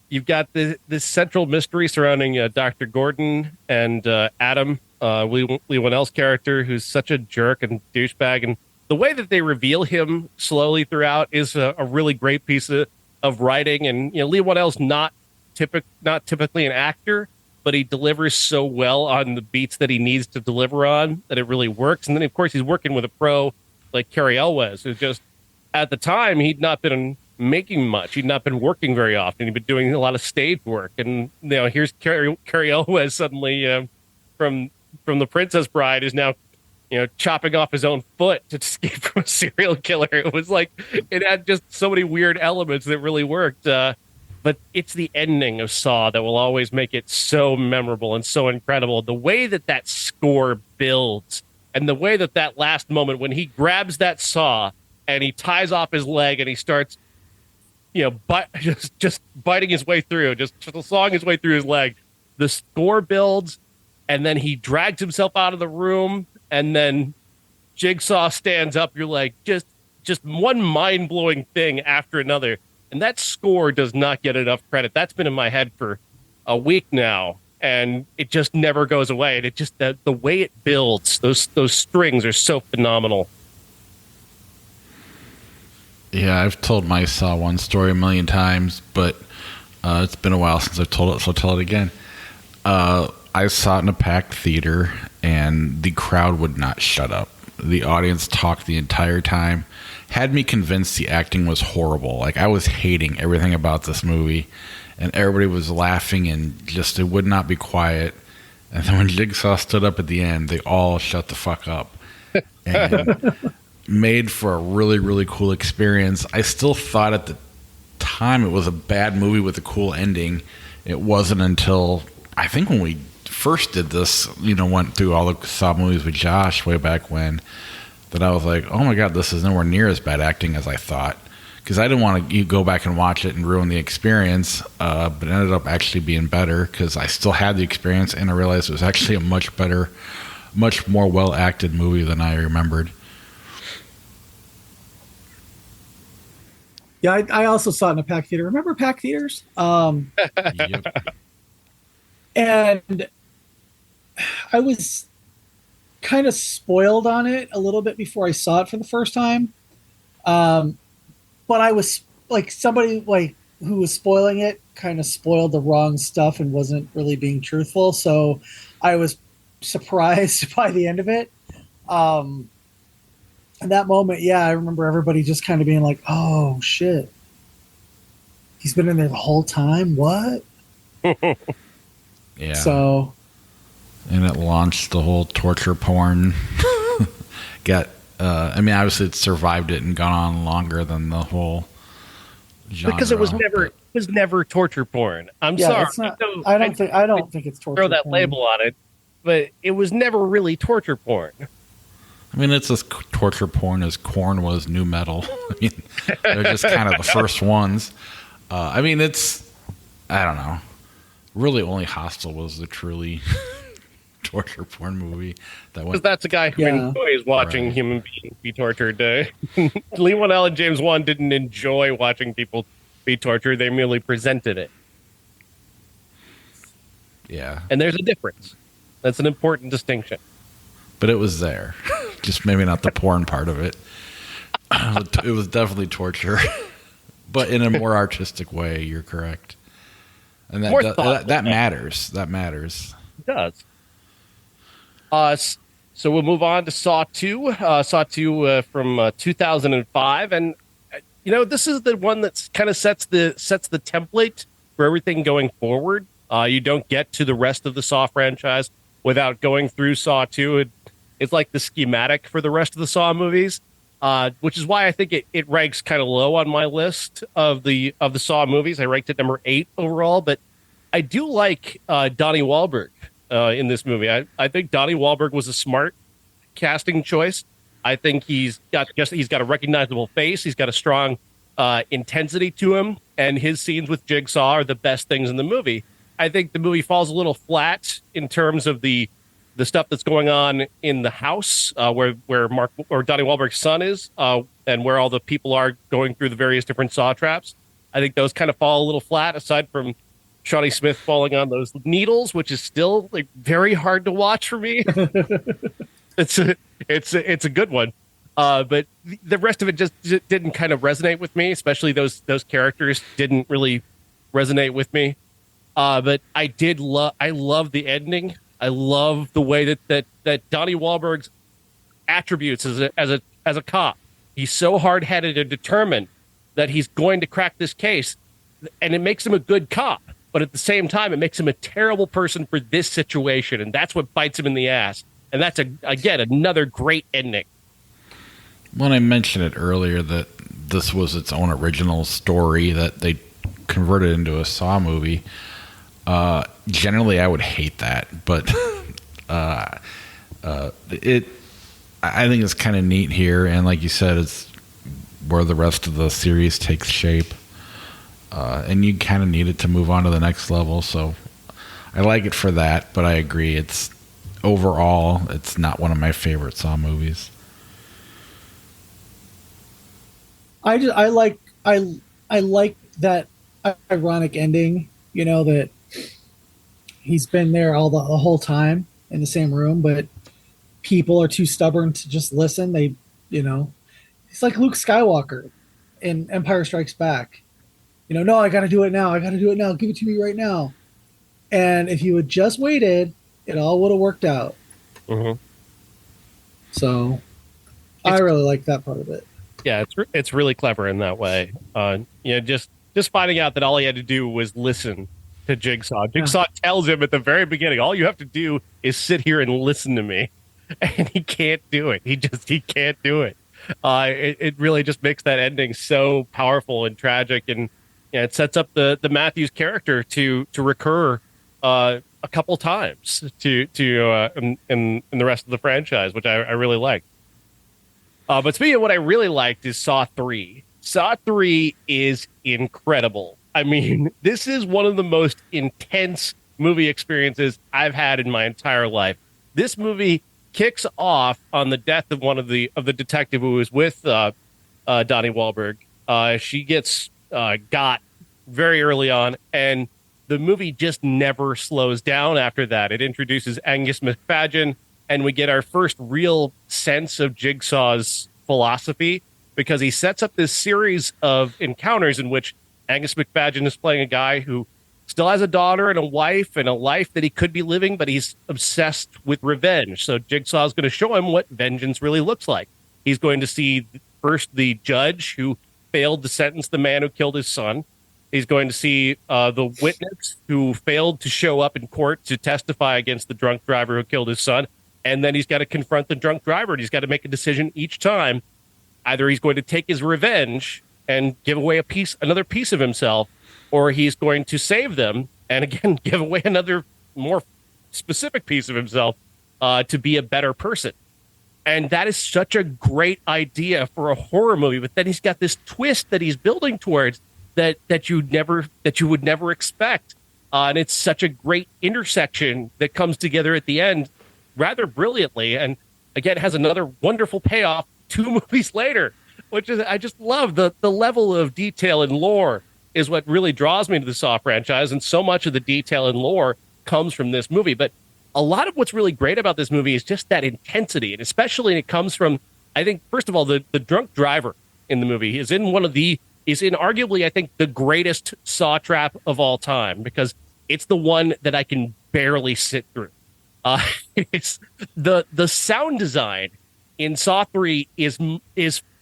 You've got this central mystery surrounding Dr. Gordon and Adam, Lee Wanell's character, who's such a jerk and douchebag. And the way that they reveal him slowly throughout is a really great piece of writing. And Lee Wanell's not typically an actor, but he delivers so well on the beats that he needs to deliver on that it really works. And then, of course, he's working with a pro like Cary Elwes, who just, at the time, he'd not been making much. He'd not been working very often. He'd been doing a lot of stage work. And, here's Cary Elwes suddenly from The Princess Bride is now, chopping off his own foot to escape from a serial killer. It was like, it had just so many weird elements that really worked. But it's the ending of Saw that will always make it so memorable and so incredible. The way that score builds, and the way that last moment when he grabs that saw and he ties off his leg and he starts, just biting his way through, just sawing his way through his leg. The score builds, and then he drags himself out of the room, and then Jigsaw stands up. You're like, just one mind-blowing thing after another. And that score does not get enough credit. That's been in my head for a week now, and it just never goes away. And it just the way it builds, those strings are so phenomenal. Yeah, I've told my Saw 1 story a million times, but it's been a while since I've told it, so I'll tell it again. I saw it in a packed theater, and the crowd would not shut up. The audience talked the entire time. Had me convinced the acting was horrible. Like, I was hating everything about this movie, and everybody was laughing and just, it would not be quiet. And then when Jigsaw stood up at the end, they all shut the fuck up. And made for a really, really cool experience. I still thought at the time it was a bad movie with a cool ending, it wasn't until I think when we first did this, went through all the Saw movies with Josh way back when, that I was like, oh my God, this is nowhere near as bad acting as I thought. Because I didn't want to go back and watch it and ruin the experience, but it ended up actually being better because I still had the experience and I realized it was actually a much better, much more well-acted movie than I remembered. Yeah, I also saw it in a pack theater. Remember pack theaters? Yep. And I was kind of spoiled on it a little bit before I saw it for the first time. But I was like, somebody like who was spoiling it kind of spoiled the wrong stuff and wasn't really being truthful. So I was surprised by the end of it. In that moment, yeah, I remember everybody just kind of being like, oh shit, he's been in there the whole time. What? Yeah. So, and it launched the whole torture porn. Obviously it survived it and gone on longer than the whole genre. Because it was never torture porn. I'm sorry. It's not, I don't think it's torture throw that porn. label on it, but it was never really torture porn. I mean, it's as torture porn as Korn was new metal. I mean, they're just kind of the first ones. I don't know. Really, only Hostel was the truly torture porn movie because that's a guy who enjoys watching human beings be tortured. Lee Whannell and James Wan didn't enjoy watching people be tortured; they merely presented it. Yeah, and there's a difference. That's an important distinction. But it was there, just maybe not the porn part of it. It was definitely torture, but in a more artistic way. You're correct, and that matters. That matters. It does. So we'll move on to Saw 2. Saw 2 from 2005, and this is the one that kind of sets the template for everything going forward. You don't get to the rest of the Saw franchise without going through Saw 2. It's like the schematic for the rest of the Saw movies, which is why I think it ranks kind of low on my list of the Saw movies. I ranked it number 8 overall, but I do like Donnie Wahlberg in this movie. I think Donnie Wahlberg was a smart casting choice. I think he's got a recognizable face. He's got a strong intensity to him, and his scenes with Jigsaw are the best things in the movie. I think the movie falls a little flat in terms of the stuff that's going on in the house where Mark or Donnie Wahlberg's son is, and where all the people are going through the various different Saw traps. I think those kind of fall a little flat, aside from Shawnee Smith falling on those needles, which is still like very hard to watch for me. It's a good one, but the rest of it just didn't kind of resonate with me. Especially those characters didn't really resonate with me. But I love the ending. I love the way that Donnie Wahlberg's attributes as a cop. He's so hard-headed and determined that he's going to crack this case, and it makes him a good cop. But at the same time, it makes him a terrible person for this situation, and that's what bites him in the ass. And that's again another great ending. When I mentioned it earlier that this was its own original story that they converted into a Saw movie. Generally, I would hate that, but I think it's kind of neat here, and like you said, it's where the rest of the series takes shape, and you kind of need it to move on to the next level. So I like it for that, but I agree, it's overall it's not one of my favorite Saw movies. I like that ironic ending. That he's been there the whole time in the same room, but people are too stubborn to just listen. It's like Luke Skywalker in Empire Strikes Back. No, I got to do it now. Give it to me right now. And if you had just waited, it all would have worked out. Mm-hmm. So I really like that part of it. Yeah, it's really clever in that way. Just finding out that all he had to do was listen to Jigsaw. Jigsaw tells him at the very beginning, all you have to do is sit here and listen to me. And he can't do it. He can't do it. It really just makes that ending so powerful and tragic. And Yeah, it sets up the Matthews character to recur a couple times in the rest of the franchise, which I really like. But speaking of what I really liked is Saw 3. Saw 3 is incredible. I mean, this is one of the most intense movie experiences I've had in my entire life. This movie kicks off on the death of one of the detective who was with Donnie Wahlberg. She gets got very early on, and the movie just never slows down after that. It introduces Angus McFadden, and we get our first real sense of Jigsaw's philosophy, because he sets up this series of encounters in which Angus McFadden is playing a guy who still has a daughter and a wife and a life that he could be living, but he's obsessed with revenge. So Jigsaw is going to show him what vengeance really looks like. He's going to see first the judge who failed to sentence the man who killed his son. He's going to see the witness who failed to show up in court to testify against the drunk driver who killed his son. And then he's got to confront the drunk driver, and he's got to make a decision each time. Either he's going to take his revenge and give away another piece of himself, or he's going to save them and again give away another more specific piece of himself to be a better person. And that is such a great idea for a horror movie. But then he's got this twist that he's building towards that you would never expect. And it's such a great intersection that comes together at the end rather brilliantly. And again, has another wonderful payoff 2 movies later, which is, I just love the level of detail and lore is what really draws me to the Saw franchise. And so much of the detail and lore comes from this movie. But a lot of what's really great about this movie is just that intensity. And especially it comes from, I think, first of all, the drunk driver in the movie is in arguably, I think, the greatest Saw trap of all time, because it's the one that I can barely sit through. It's the sound design in Saw 3 is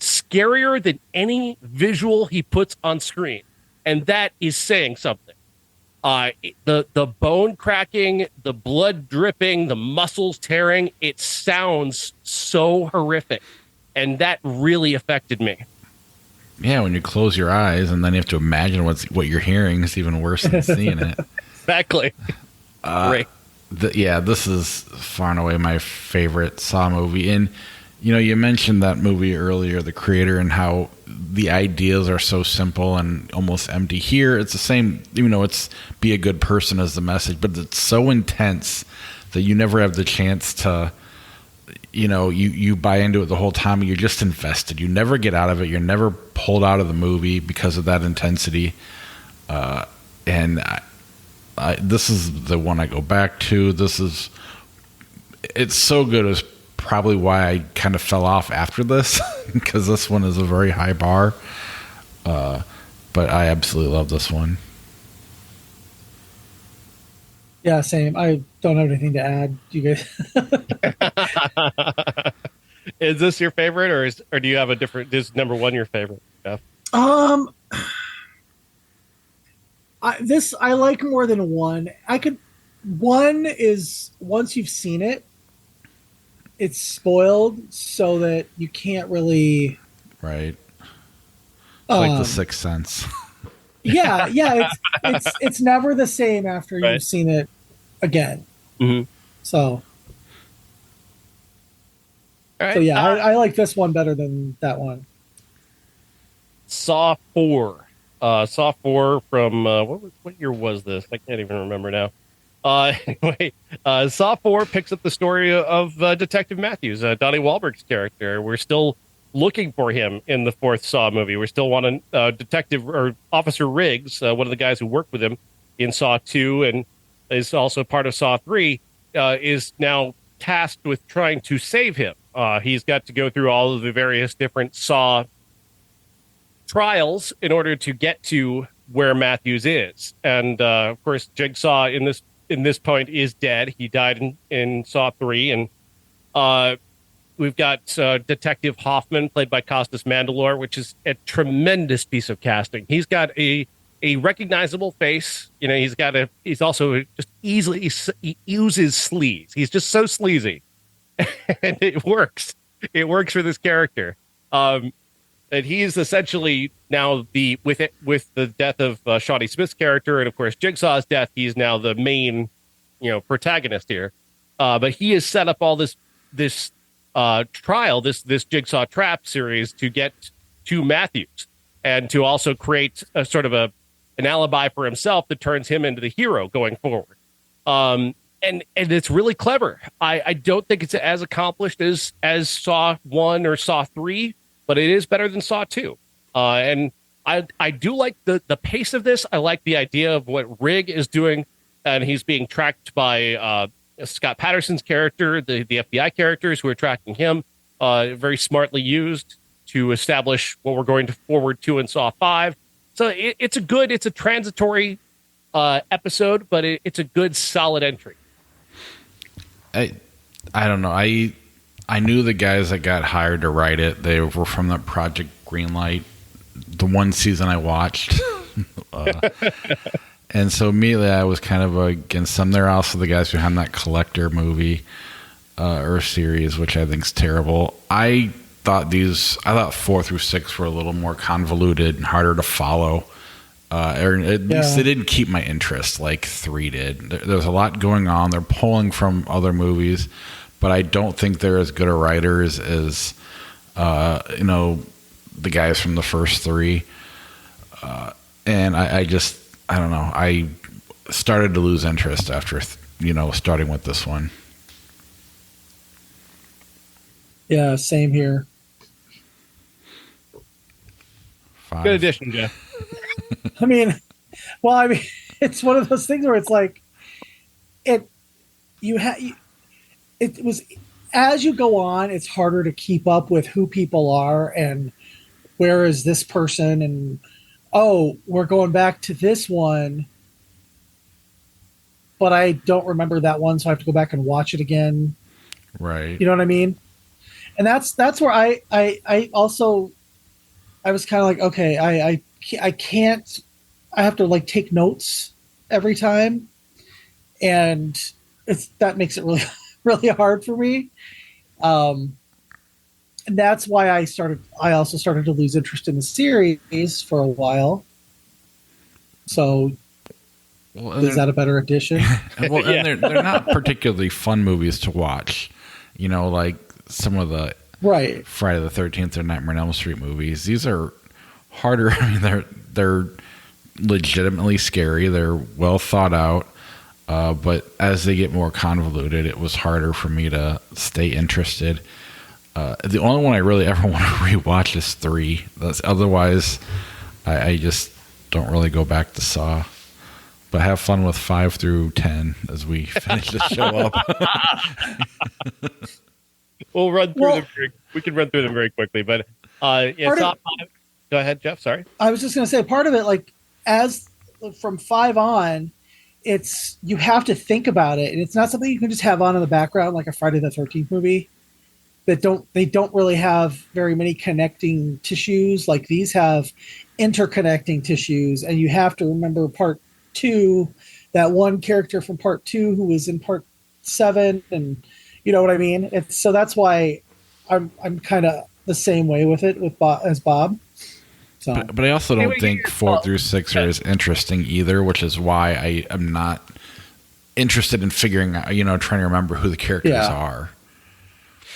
scarier than any visual he puts on screen. And that is saying something. The bone cracking, the blood dripping, the muscles tearing, it sounds so horrific. And that really affected me. Yeah, when you close your eyes and then you have to imagine what you're hearing is even worse than seeing it. Exactly. Great. This is far and away my favorite Saw movie. And, you mentioned that movie earlier, The Creator, and how the ideas are so simple and almost empty. Here, it's the same, even though it's be a good person as the message, but it's so intense that you never have the chance to, you buy into it the whole time. You're just invested. You never get out of it. You're never pulled out of the movie because of that intensity. And this is the one I go back to. It's so good. It's probably why I kind of fell off after this, because this one is a very high bar. But I absolutely love this one. Yeah, same. I don't have anything to add. You guys. Is this your favorite, or do you have a different? Is number one your favorite, Jeff? I like more than one. One is, once you've seen it, it's spoiled so that you can't really. Right. Like The Sixth Sense. Yeah. It's never the same after you've seen it again. Mm-hmm. So. All right. So yeah, I like this one better than that one. Saw 4. Saw 4 from what year was this? I can't even remember now. Anyway, Saw 4 picks up the story of Detective Matthews, Donnie Wahlberg's character. We're still looking for him in the 4th Saw movie. We're still wanting Detective or Officer Riggs, one of the guys who worked with him in Saw 2 and is also part of Saw 3, is now tasked with trying to save him. He's got to go through all of the various different Saw trials in order to get to where Matthews is. And of course, Jigsaw in this point is dead. He died in Saw 3, and we've got Detective Hoffman, played by Costas Mandylor, which is a tremendous piece of casting. He's got a recognizable face. He's also just easily, he uses sleaze. He's just so sleazy. And it works. It works for this character. And he's essentially now with the death of Shawnee Smith's character, and of course Jigsaw's death. He's now the main, protagonist here. But he has set up all this trial, this Jigsaw trap series to get to Matthews, and to also create a sort of an alibi for himself that turns him into the hero going forward. And it's really clever. I don't think it's as accomplished as Saw 1 or Saw 3, but it is better than Saw 2. And I do like the pace of this. I like the idea of what Rigg is doing, and he's being tracked by Scott Patterson's character, the FBI characters who are tracking him, very smartly used to establish what we're going forward to in Saw 5. So it's a transitory episode, but it's a good, solid entry. I don't know. I knew the guys that got hired to write it. They were from the Project Greenlight, the one season I watched. And so immediately I was kind of against them. They're also the guys behind that Collector movie or series, which I think is terrible. I thought 4 through 6 were a little more convoluted and harder to follow. Or at least they didn't keep my interest like 3 did. There's a lot going on. They're pulling from other movies, but I don't think they're as good a writers as the guys from the first 3. And I don't know. I started to lose interest after starting with this one. Yeah, same here. 5. Good addition, Jeff. It's one of those things where it's like it was, as you go on, it's harder to keep up with who people are and where is this person, and we're going back to this one, but I don't remember that one, so I have to go back and watch it again. Right. You know what I mean? And that's where I also was kind of like, okay, I can't. I have to like take notes every time, and that makes it really really hard for me. And that's why I also started to lose interest in the series for a while. So, is that a better addition? Well, and they're not particularly fun movies to watch. Like some of the Friday the 13th or Nightmare on Elm Street movies. These are harder. They're legitimately scary. They're well thought out. But as they get more convoluted, it was harder for me to stay interested. The only one I really ever want to rewatch is 3. Otherwise, I just don't really go back to Saw. But have fun with 5 through 10 as we finish the show up. We'll run through them. We can run through them very quickly, but Saw 5. Go ahead, Jeff. Sorry. I was just going to say, part of it, like as from 5 on, you have to think about it, and it's not something you can just have on in the background like a Friday the 13th movie. They don't really have very many connecting tissues. Like these have interconnecting tissues, and you have to remember part 2, that one character from part 2 who was in part 7, and you know what I mean. So that's why I'm kind of the same way with it as Bob. So. But I also don't think 4 through 6 are as interesting either, which is why I am not interested in figuring out, trying to remember who the characters are.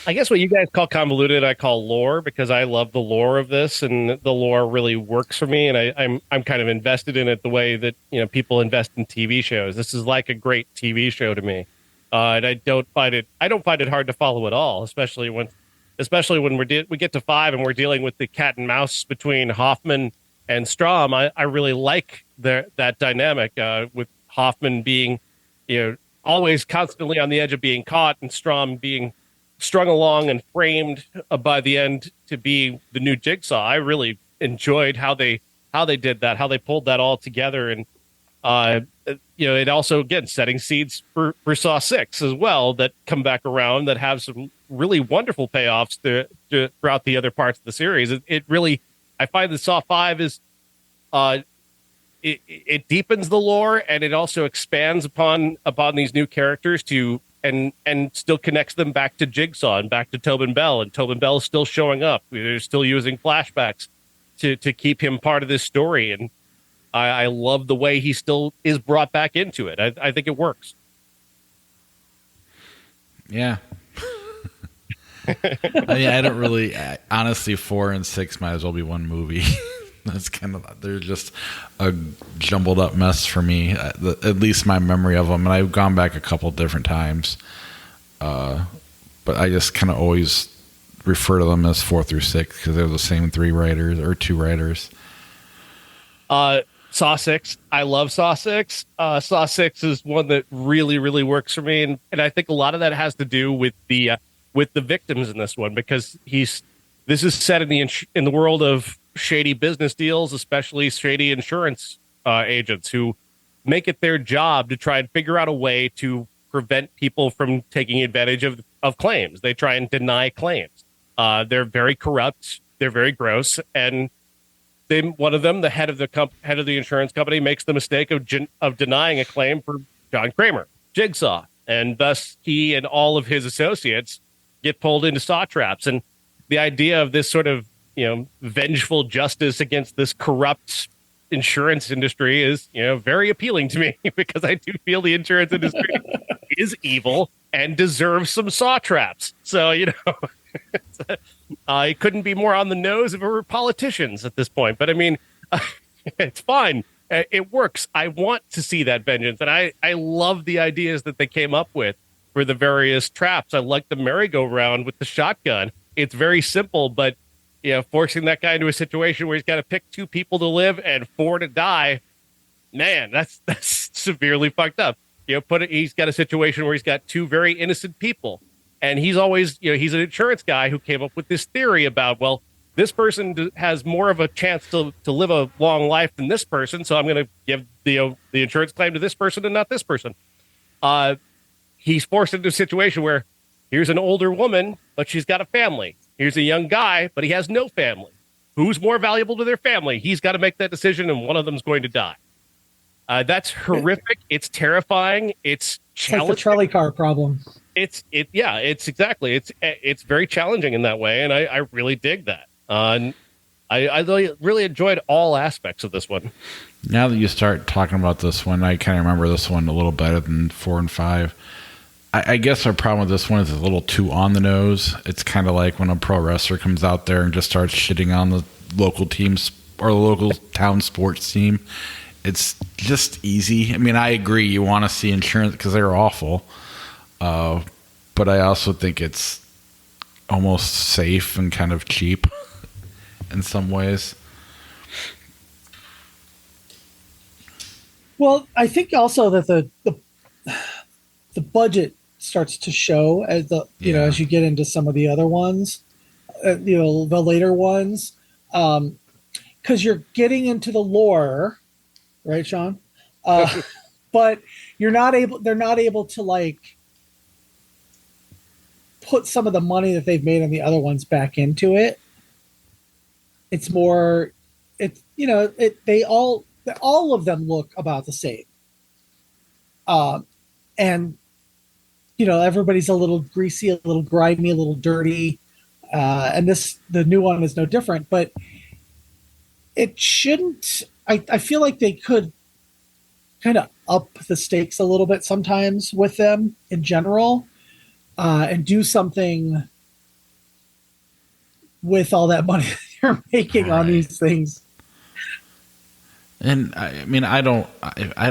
I guess what you guys call convoluted, I call lore, because I love the lore of this, and the lore really works for me, and I'm kind of invested in it the way that people invest in TV shows. This is like a great TV show to me, and I don't find it hard to follow at all, especially when we get to 5 and we're dealing with the cat and mouse between Hoffman and Strom. I really like that dynamic with Hoffman being always constantly on the edge of being caught, and Strom being strung along and framed by the end to be the new Jigsaw. I really enjoyed how they did that, how they pulled that all together, and it also again setting seeds for Saw 6 as well that come back around that have some really wonderful payoffs throughout the other parts of the series. It really, I find that Saw 5 is it deepens the lore, and it also expands upon these new characters to and still connects them back to Jigsaw and back to Tobin Bell, and Tobin Bell is still showing up. They're still using flashbacks to keep him part of this story, and I love the way he still is brought back into it. I think it works. Yeah. I don't really, honestly, 4 and 6 might as well be one movie. That's they're just a jumbled up mess for me, at least my memory of them. And I've gone back a couple different times. But I just kind of always refer to them as 4 through 6 because they're the same 3 writers or 2 writers. Saw 6. I love Saw 6. Saw 6 is one that really, really works for me. And I think a lot of that has to do with the victims in this one, because this is set in the world of shady business deals, especially shady insurance agents who make it their job to try and figure out a way to prevent people from taking advantage of claims. They try and deny claims. They're very corrupt. They're very gross. And one of them, the head of the insurance company, makes the mistake of denying a claim for John Kramer, Jigsaw, and thus he and all of his associates get pulled into saw traps. And the idea of this sort of vengeful justice against this corrupt insurance industry is very appealing to me, because I do feel the insurance industry is evil and deserves some saw traps. So it couldn't be more on the nose if it were politicians at this point. But I mean, it's fine. It works. I want to see that vengeance. And I love the ideas that they came up with for the various traps. I like the merry-go-round with the shotgun. It's very simple, but forcing that guy into a situation where he's got to pick 2 people to live and 4 to die, man, that's severely fucked up. He's got a situation where he's got 2 very innocent people. And he's always, he's an insurance guy who came up with this theory about, well, this person has more of a chance to live a long life than this person, so I'm going to give the insurance claim to this person and not this person. He's forced into a situation where here's an older woman, but she's got a family. Here's a young guy, but he has no family. Who's more valuable to their family? He's got to make that decision, and one of them's going to die. That's horrific. It's terrifying. It's challenging. Like the trolley car problem. It's exactly. It's very challenging in that way, and I really dig that. And I really enjoyed all aspects of this one. Now that you start talking about this one, I kind of remember this one a little better than 4 and 5. I guess our problem with this one is it's a little too on the nose. It's kind of like when a pro wrestler comes out there and just starts shitting on the local teams or the local town sports team. It's just easy. I mean, I agree. You want to see insurance because they're awful. But I also think it's almost safe and kind of cheap in some ways. Well, I think also that the budget starts to show as as you get into some of the other ones, the later ones, because you're getting into the lore, right, Sean? But they're not able to like put some of the money that they've made on the other ones back into it. It's more, all of them look about the same. And everybody's a little greasy, a little grimy, a little dirty. And the new one is no different, but it shouldn't, I feel like they could kind of up the stakes a little bit sometimes with them in general, and do something with all that money they're making on these things. And I mean, I'd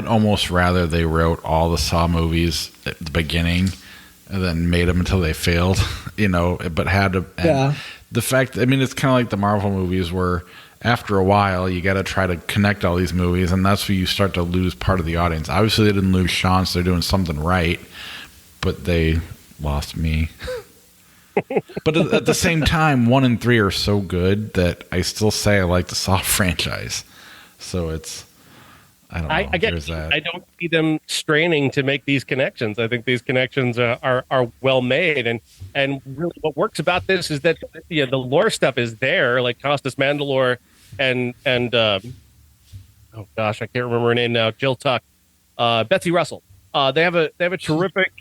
almost rather they wrote all the Saw movies at the beginning and then made them until they failed, but had to. Yeah. The fact, I mean, it's kind of like the Marvel movies where after a while you got to try to connect all these movies, and that's where you start to lose part of the audience. Obviously, they didn't lose Sean, so they're doing something right, but they lost me. But at the same time, 1 and 3 are so good that I still say I like the Saw franchise. So it's, I don't know. I don't see them straining to make these connections. I think these connections are well made, and really what works about this is that the lore stuff is there, like Costas Mandalore and oh gosh, I can't remember her name now. Jill Tuck, Betsy Russell. They have a terrific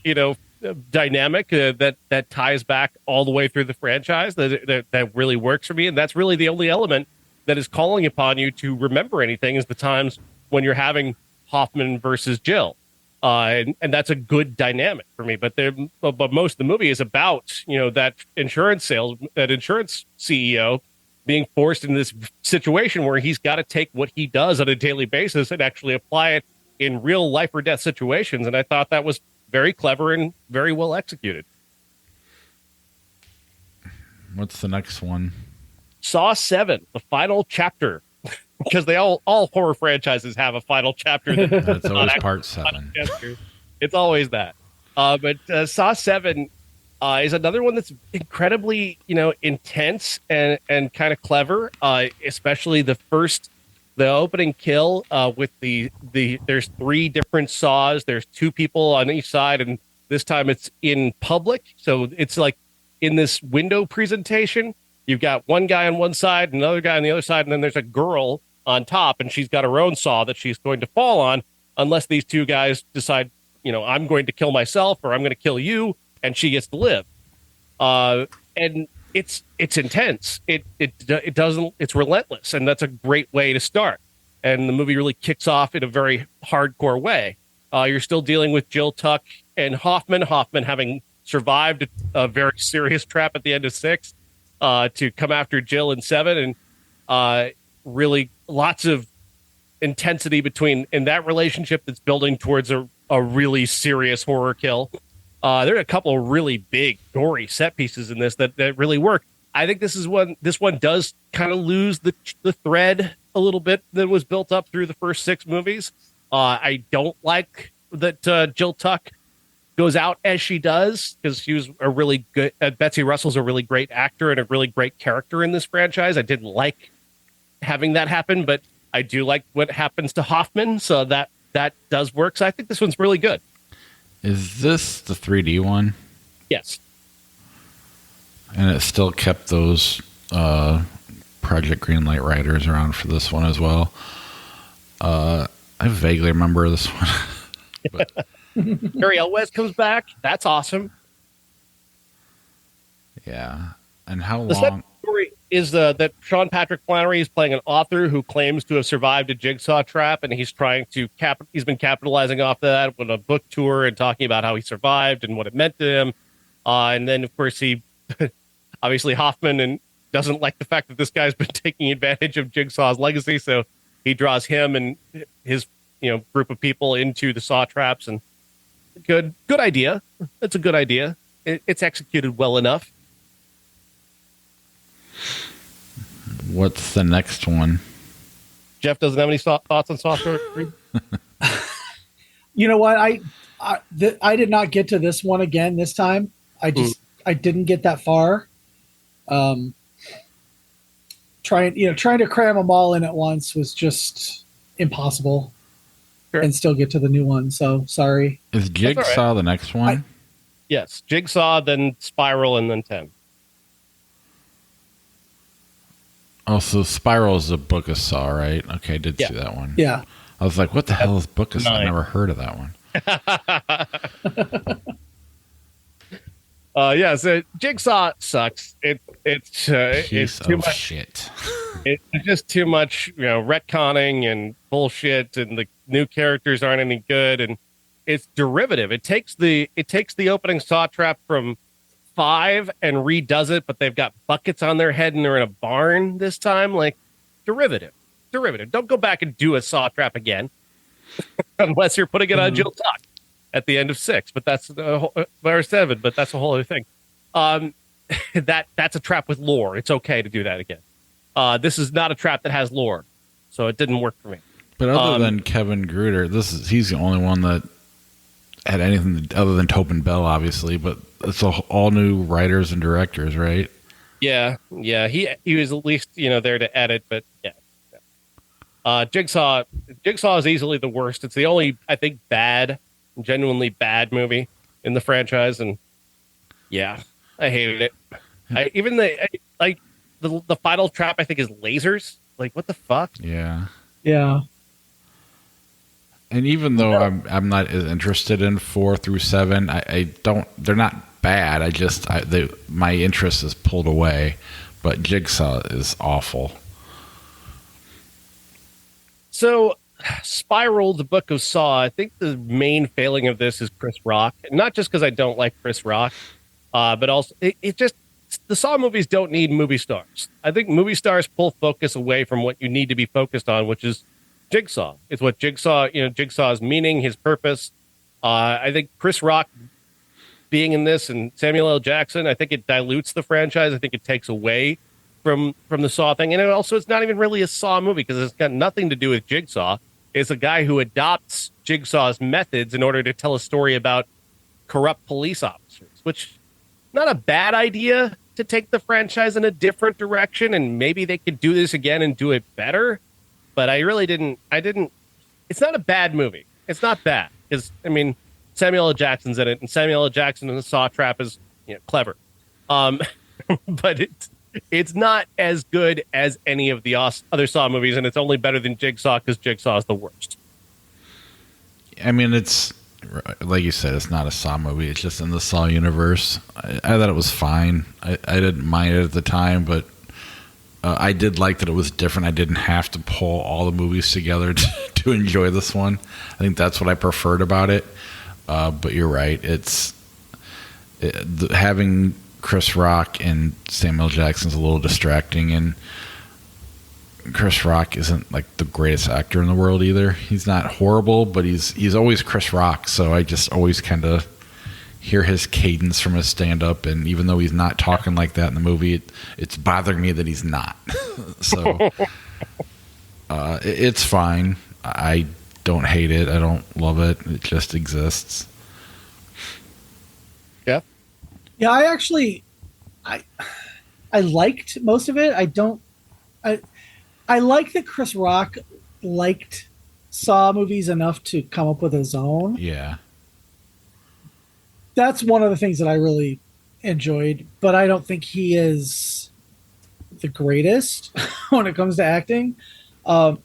dynamic that ties back all the way through the franchise that really works for me, and that's really the only element that is calling upon you to remember anything is the times when you're having Hoffman versus Jill, and that's a good dynamic for me. But most of the movie is about that insurance CEO being forced into this situation where he's got to take what he does on a daily basis and actually apply it in real life or death situations. And I thought that was very clever and very well executed. What's the next one? Saw 7, the final chapter, because they all horror franchises have a final chapter. That's always part 7. It's always that. But Saw 7 is another one that's incredibly, intense and kind of clever, especially the opening kill with there's 3 different saws. There's 2 people on each side, and this time it's in public. So it's like in this window presentation, you've got one guy on one side, another guy on the other side, and then there's a girl on top, and she's got her own saw that she's going to fall on unless these 2 guys decide, I'm going to kill myself or I'm going to kill you, and she gets to live. And it's intense. It doesn't. It's relentless, and that's a great way to start. And the movie really kicks off in a very hardcore way. You're still dealing with Jill Tuck and Hoffman. Hoffman having survived a very serious trap at the end of 6 to come after Jill in 7, and really lots of intensity in that relationship that's building towards a really serious horror kill. There are a couple of really big, gory set pieces in this that really work. I think this one does kind of lose the thread a little bit that was built up through the first 6 movies. I don't like that Jill Tuck goes out as she does, because she was a really good. Betsy Russell's a really great actor and a really great character in this franchise. I didn't like having that happen, but I do like what happens to Hoffman, so that does work. So I think this one's really good. Is this the 3D one? Yes. And it still kept those Project Greenlight writers around for this one as well. I vaguely remember this one. But Gary Elwes comes back. That's awesome. Yeah. And how the long? Story is that Sean Patrick Flannery is playing an author who claims to have survived a jigsaw trap, and he's trying to he's been capitalizing off that with a book tour and talking about how he survived and what it meant to him. And then, of course, he obviously Hoffman and doesn't like the fact that this guy's been taking advantage of Jigsaw's legacy, so he draws him and his group of people into the saw traps. And good idea. It's a good idea. It's executed well enough. What's the next one? Jeff doesn't have any thoughts on Saw 3? You know what? I did not get to this one again this time. I didn't get that far. Trying to cram them all in at once was just impossible. Sure. And still get to the new one. So sorry. Is Jigsaw the next one? Yes, Jigsaw, then Spiral, and then 10. Oh, so Spiral is a book of Saw, right? Okay, I did see that one. Yeah. I was like, what the hell is book of Saw? I never heard of that one. So Jigsaw sucks. It's too much shit. It's just too much, retconning and bullshit, and the new characters aren't any good, and it's derivative. It takes the opening Saw trap from 5 and redoes it, but they've got buckets on their head and they're in a barn this time. Like, derivative. Don't go back and do a Saw trap again, unless you're putting it on Jill Tuck at the end of 6. But that's or 7. But that's a whole other thing. That's a trap with lore. It's okay to do that again. This is not a trap that has lore, so it didn't work for me. But other than Kevin Gruder, he's the only one that had anything other than Tobin Bell, obviously, but it's all new writers and directors, right? Yeah. He was at least there to edit, but yeah. Jigsaw is easily the worst. It's the only, I think, genuinely bad movie in the franchise, and yeah, I hated it. The final trap I think is lasers. Like, what the fuck? Yeah. And even though I'm not as interested in 4 through 7, I don't. They're not bad. My interest is pulled away. But Jigsaw is awful. So, Spiral, the Book of Saw. I think the main failing of this is Chris Rock. Not just because I don't like Chris Rock, but also it just the Saw movies don't need movie stars. I think movie stars pull focus away from what you need to be focused on, which is Jigsaw. It's what Jigsaw's meaning, his purpose. I think Chris Rock being in this and Samuel L. Jackson, I think it dilutes the franchise. I think it takes away from the Saw thing. And it's not even really a Saw movie because it's got nothing to do with Jigsaw. It's a guy who adopts Jigsaw's methods in order to tell a story about corrupt police officers, which not a bad idea to take the franchise in a different direction. And maybe they could do this again and do it better. But I didn't. It's not a bad movie. It's not bad because Samuel L. Jackson's in it, and Samuel L. Jackson in the Saw Trap is clever. But it's not as good as any of the other Saw movies, and it's only better than Jigsaw because Jigsaw is the worst. It's like you said, it's not a Saw movie. It's just in the Saw universe. I thought it was fine. I didn't mind it at the time, but I did like that it was different. I didn't have to pull all the movies together to enjoy this one. I think that's what I preferred about it. But you're right. Having Chris Rock and Samuel Jackson's a little distracting, and Chris Rock isn't like the greatest actor in the world either. He's not horrible, but he's always Chris Rock. So I just always kind of hear his cadence from his stand-up, and even though he's not talking like that in the movie, it's bothering me that he's not. So it's fine. I don't hate it. I don't love it. It just exists. Yeah. Yeah, I liked most of it. I like that Chris Rock liked Saw movies enough to come up with his own. Yeah. That's one of the things that I really enjoyed, but I don't think he is the greatest when it comes to acting. And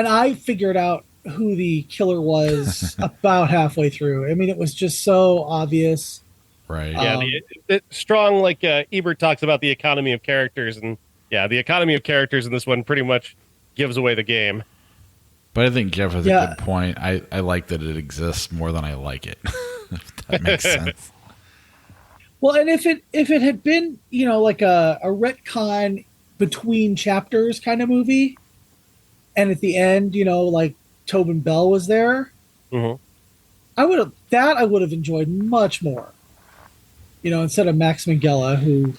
I figured out who the killer was about halfway through. It was just so obvious. Right. Yeah, it's strong. Like Ebert talks about the economy of characters, and the economy of characters in this one pretty much gives away the game. But I think Jeff has a good point. I like that it exists more than I like it. If that makes sense. Well, and if it had been, like a retcon between chapters kind of movie, and at the end, like Tobin Bell was there, mm-hmm. I would have enjoyed much more. Instead of Max Minghella, who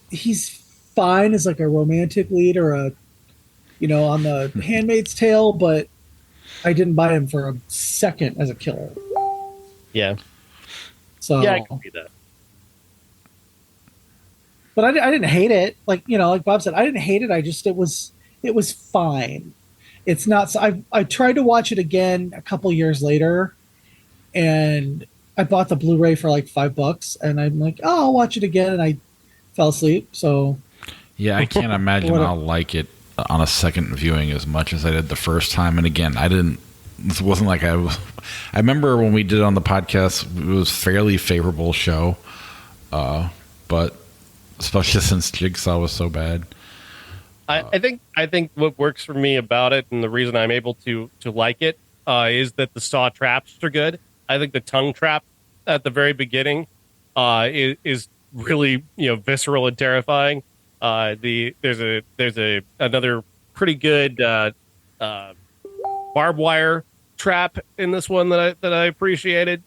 he's fine as like a romantic lead or on the Handmaid's Tale, but I didn't buy him for a second as a killer. Yeah. So yeah, I can see that. But I didn't hate it. Like Bob said, I didn't hate it. It was fine. It's not. I tried to watch it again a couple years later, and I bought the Blu-ray for like $5, and I'm like, oh, I'll watch it again, and I fell asleep. So yeah, I can't imagine I'll like it on a second viewing as much as I did the first time. And again, this wasn't like I remember when we did it on the podcast, it was a fairly favorable show, but especially since Jigsaw was so bad. I think what works for me about it, and the reason I'm able to like it, is that the Saw traps are good. I think the tongue trap at the very beginning is really visceral and terrifying. There's another pretty good barbed wire trap in this one that I appreciated,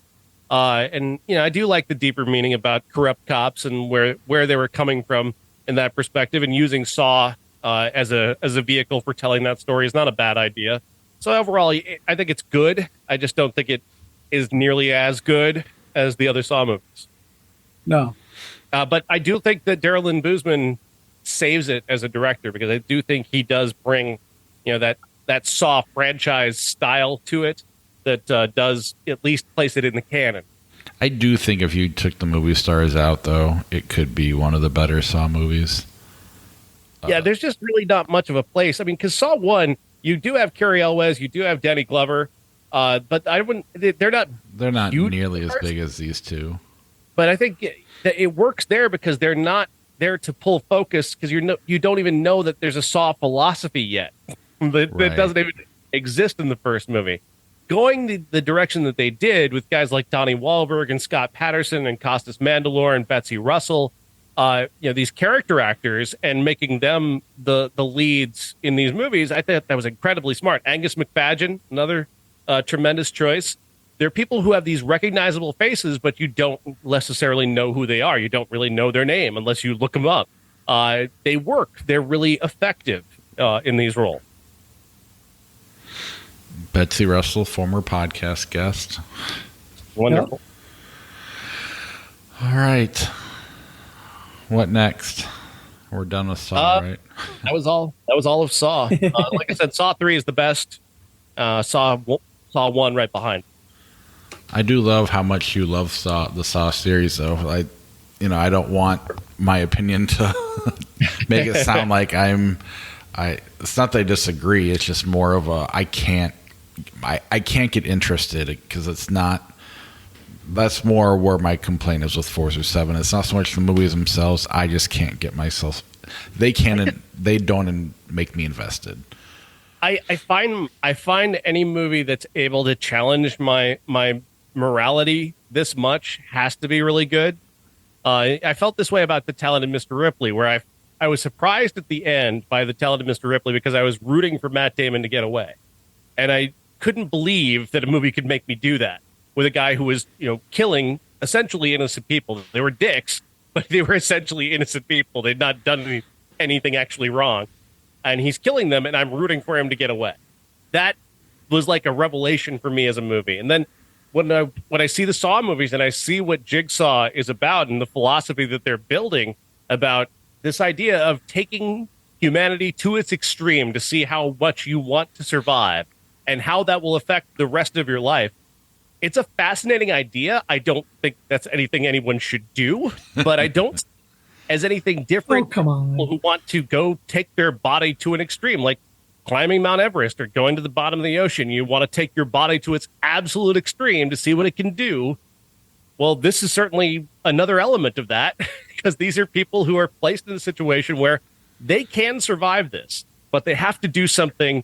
and I do like the deeper meaning about corrupt cops and where they were coming from in that perspective, and using Saw as a vehicle for telling that story is not a bad idea. So overall, I think it's good. I just don't think it is nearly as good as the other Saw movies. No. But I do think that Darren Lynn Bousman saves it as a director, because I do think he does bring, that Saw franchise style to it that does at least place it in the canon. I do think if you took the movie stars out, though, it could be one of the better Saw movies. Yeah, there's just really not much of a place. Because Saw 1 You do have Cary Elwes, you do have Danny Glover, but I wouldn't. They're not. They're not huge nearly as stars, big as these two. but I think that it works there because they're not there to pull focus because you don't even know that there's a Saw philosophy yet that doesn't even exist in the first movie. Going the direction that they did with guys like Donnie Wahlberg and Scott Patterson and Costas Mandylor and Betsy Russell, these character actors, and making them the leads in these movies, I thought that was incredibly smart. Angus McFadden, another tremendous choice. They're people who have these recognizable faces, but you don't necessarily know who they are. You don't really know their name unless you look them up. They work. They're really effective in these roles. Betsy Russell, former podcast guest. Wonderful. Yep. All right. What next? We're done with Saw, right? That was all of Saw. Like I said, Saw 3 is the best. Saw 1 right behind. I do love how much you love the Saw series, though. I don't want my opinion to make it sound like it's not that I disagree. It's just more of I can't get interested because it's not. That's more where my complaint is with 4 through 7. It's not so much the movies themselves. I just can't get myself. They don't make me invested. I find any movie that's able to challenge my morality this much has to be really good. I felt this way about The Talented Mr. Ripley, where I was surprised at the end by The Talented Mr. Ripley because I was rooting for Matt Damon to get away, and I couldn't believe that a movie could make me do that with a guy who was killing essentially innocent people. They were dicks, but they were essentially innocent people. They'd not done anything actually wrong, and he's killing them, and I'm rooting for him to get away. That was like a revelation for me as a movie. And then when I see the Saw movies and I see what Jigsaw is about and the philosophy that they're building about this idea of taking humanity to its extreme to see how much you want to survive and how that will affect the rest of your life. It's a fascinating idea. I don't think that's anything anyone should do, but I don't as anything different. Come on. People who want to go take their body to an extreme, like climbing Mount Everest or going to the bottom of the ocean. You want to take your body to its absolute extreme to see what it can do. Well, this is certainly another element of that because these are people who are placed in a situation where they can survive this, but they have to do something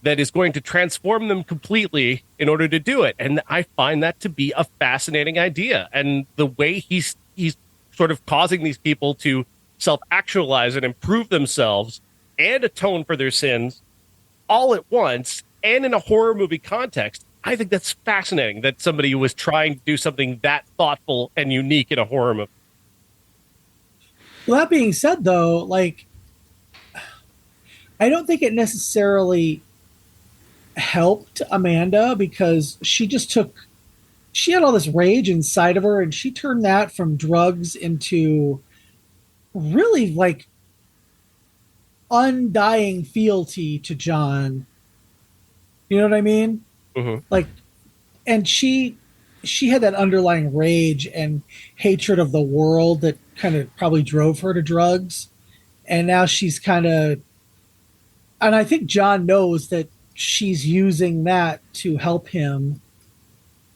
that is going to transform them completely in order to do it. And I find that to be a fascinating idea. And the way he's sort of causing these people to self-actualize and improve themselves and atone for their sins all at once and in a horror movie context, I think that's fascinating that somebody was trying to do something that thoughtful and unique in a horror movie. Well, that being said, though, I don't think it necessarily helped Amanda because she had all this rage inside of her and she turned that from drugs into really undying fealty to John. You know what I mean? Mm-hmm. And she had that underlying rage and hatred of the world that kind of probably drove her to drugs. And now she's and I think John knows that she's using that to help him,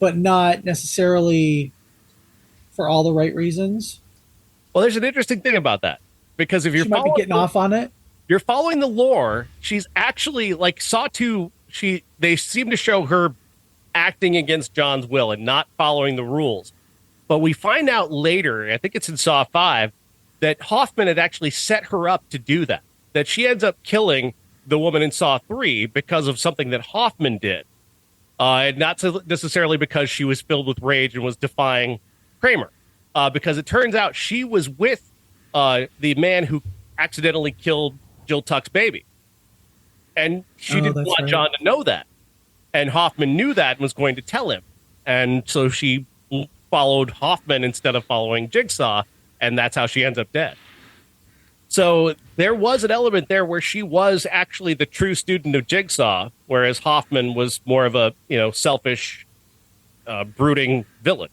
but not necessarily for all the right reasons. Well, there's an interesting thing about that because if you're getting off on it, you're following the lore. She's actually like Saw 2. They seem to show her acting against John's will and not following the rules. But we find out later, I think it's in Saw 5, that Hoffman had actually set her up to do that. That she ends up killing the woman in Saw 3 because of something that Hoffman did. And not necessarily because she was filled with rage and was defying Kramer. Because it turns out she was with the man who accidentally killed Jill Tuck's baby. And she didn't want John to know that. And Hoffman knew that and was going to tell him. And so she followed Hoffman instead of following Jigsaw. And that's how she ends up dead. So there was an element there where she was actually the true student of Jigsaw, whereas Hoffman was more of a, selfish, brooding villain.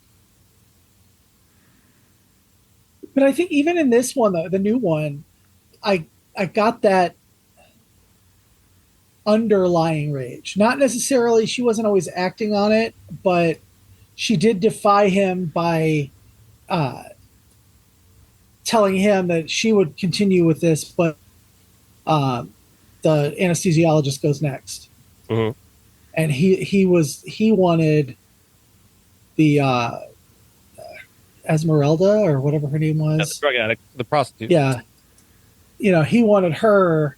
But I think even in this one, the new one, I got that. underlying rage. Not necessarily, she wasn't always acting on it, but she did defy him by uh, telling him that she would continue with this, but uh, the anesthesiologist goes next. Mm-hmm. And he wanted the Esmeralda or whatever her name was. The drug addict, the prostitute. Yeah. He wanted her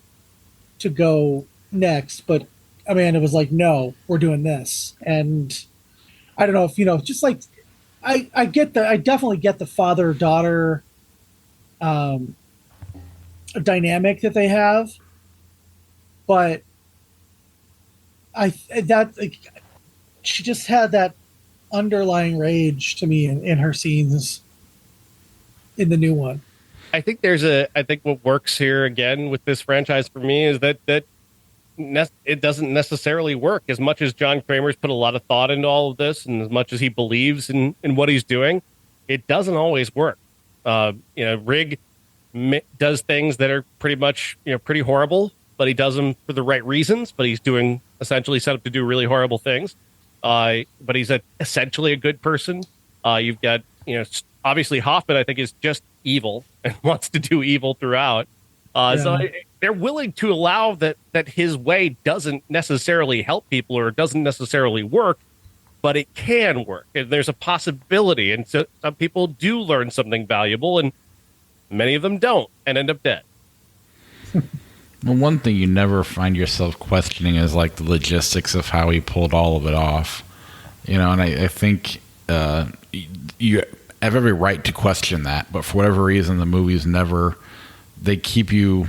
to go next, but Amanda was like, no, we're doing this. And I don't know if, just like, I definitely get the father-daughter dynamic that they have, but she just had that underlying rage to me in her scenes in the new one. I think what works here again with this franchise for me is that it doesn't necessarily work. As much as John Kramer's put a lot of thought into all of this, and as much as he believes in what he's doing, it doesn't always work. Rig does things that are pretty much pretty horrible, but he does them for the right reasons. But he's doing essentially set up to do really horrible things. But he's essentially a good person. You've got obviously Hoffman, I think, is just evil and wants to do evil throughout. So they're willing to allow that his way doesn't necessarily help people or doesn't necessarily work, but it can work. There's a possibility, and so some people do learn something valuable, and many of them don't and end up dead. Well, one thing you never find yourself questioning is like the logistics of how he pulled all of it off. And I think you have every right to question that, but for whatever reason, the movies they keep you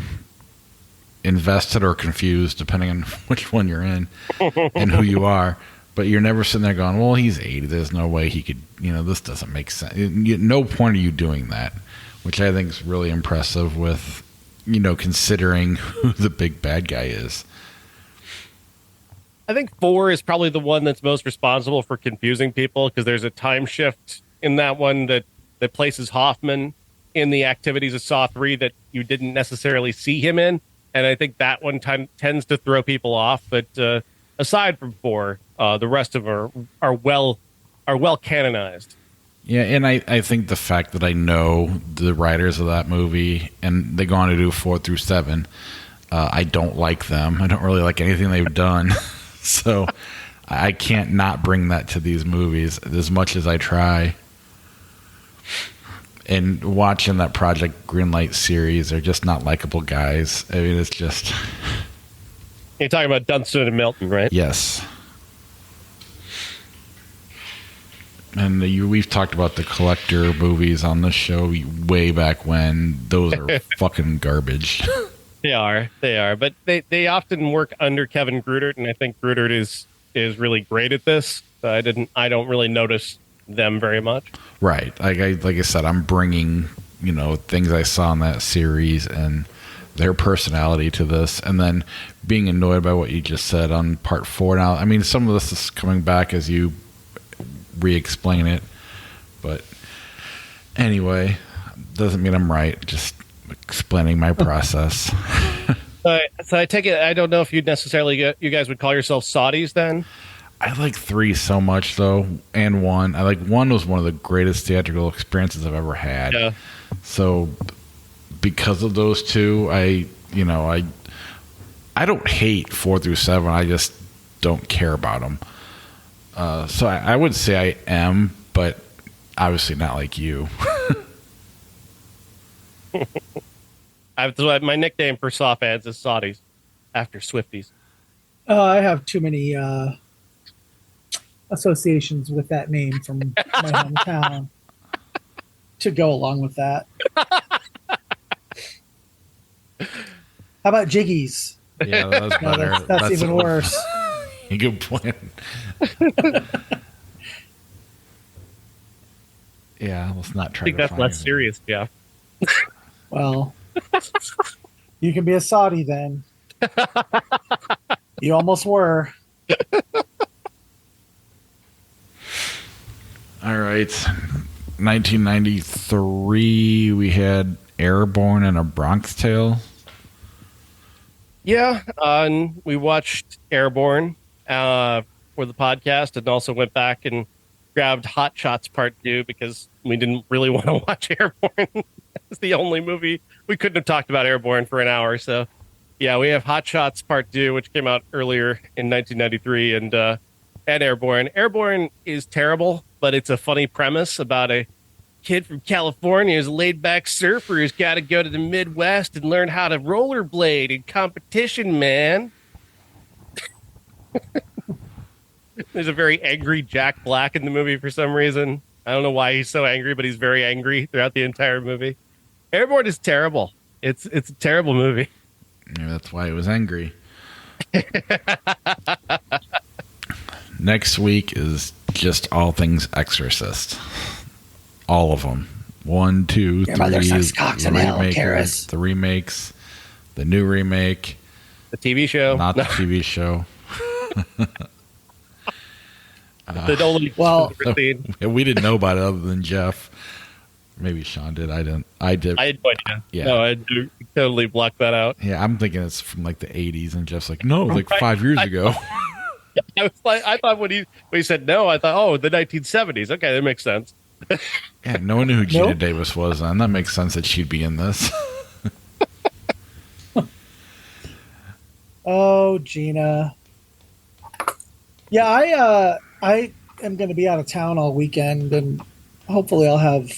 invested or confused depending on which one you're in and who you are. But you're never sitting there going, well, he's 80. There's no way he could, this doesn't make sense. No point are you doing that, which I think is really impressive with, considering who the big bad guy is. I think 4 is probably the one that's most responsible for confusing people because there's a time shift in that one that places Hoffman in the activities of Saw 3 that you didn't necessarily see him in. And I think that one tends to throw people off. But aside from 4, the rest of them are well canonized. Yeah, and I think the fact that I know the writers of that movie and they go on to do 4 through 7, I don't like them. I don't really like anything they've done. So I can't not bring that to these movies as much as I try. And watching that Project Greenlight series, they're just not likable guys. I mean, it's just... You're talking about Dunstan and Milton, right? Yes. And we've talked about the Collector movies on this show way back when. Those are fucking garbage. They are. But they often work under Kevin Grutert, and I think Grutert is really great at this. So I don't really notice them very much. Right. Like I said, I'm bringing, things I saw in that series and their personality to this, and then being annoyed by what you just said on part 4. Now, I mean, some of this is coming back as you re-explain it, but anyway, doesn't mean I'm right. Just explaining my process. So I take it, I don't know if you'd necessarily you guys would call yourselves Saudis then? I like 3 so much though, and 1. I like 1 was one of the greatest theatrical experiences I've ever had. Yeah. So because of those 2, I don't hate 4 through 7. I just don't care about them. So I would say I am, but obviously not like you. My nickname for Saw fans is Saudis, after Swifties. I have too many associations with that name from my hometown to go along with that. How about Jiggies? Yeah, that was better. No, that's even worse. Good plan. Yeah, let's not try. I think that's less serious, Jeff. Well, you can be a Saudi then. You almost were. All right. 1993, we had Airborne and A Bronx Tale. Yeah, and we watched Airborne for the podcast, and also went back and grabbed Hot Shots Part 2 because we didn't really want to watch Airborne. It's the only movie we couldn't have talked about Airborne for an hour. So, yeah, we have Hot Shots Part 2, which came out earlier in 1993, and Airborne. Airborne is terrible, but it's a funny premise about a kid from California who's a laid back surfer who's got to go to the Midwest and learn how to rollerblade in competition, man. There's a very angry Jack Black in the movie for some reason. I don't know why he's so angry, but he's very angry throughout the entire movie. Airborne is terrible. It's a terrible movie. Maybe that's why he was angry. Next week is just all things Exorcist. All of them. 1, 2, Your 3. mother sucks cocks in hell, Karis. The remakes. The new remake. The TV show. Not the TV show. The only we didn't know about it other than Jeff. Maybe Sean did. I didn't. I did. I had no idea. Yeah. No, I totally blocked that out. Yeah, I'm thinking it's from like the 80s, and Jeff's like, no, like 5 years ago. I thought when he said no, I thought, oh, the 1970s. Okay, that makes sense. Yeah, no one knew who Gina Davis was, and that makes sense that she'd be in this. Oh, Gina. Yeah, I am going to be out of town all weekend, and hopefully I'll have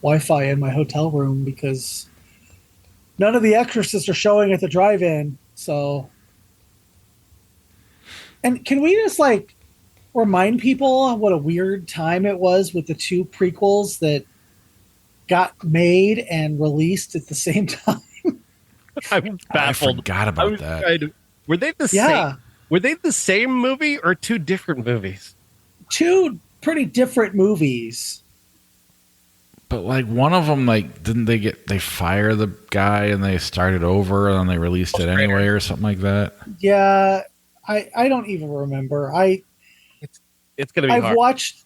Wi-Fi in my hotel room because none of the Exorcists are showing at the drive-in. So, and can we just like remind people what a weird time it was with the 2 prequels that got made and released at the same time? I'm baffled. I forgot about that. Were they the same? Were they the same movie or 2 different movies? 2 pretty different movies. But like one of them, like didn't they fire the guy and they started over and then they released it anyway or something like that? Yeah, I don't even remember. It's gonna be hard. I've watched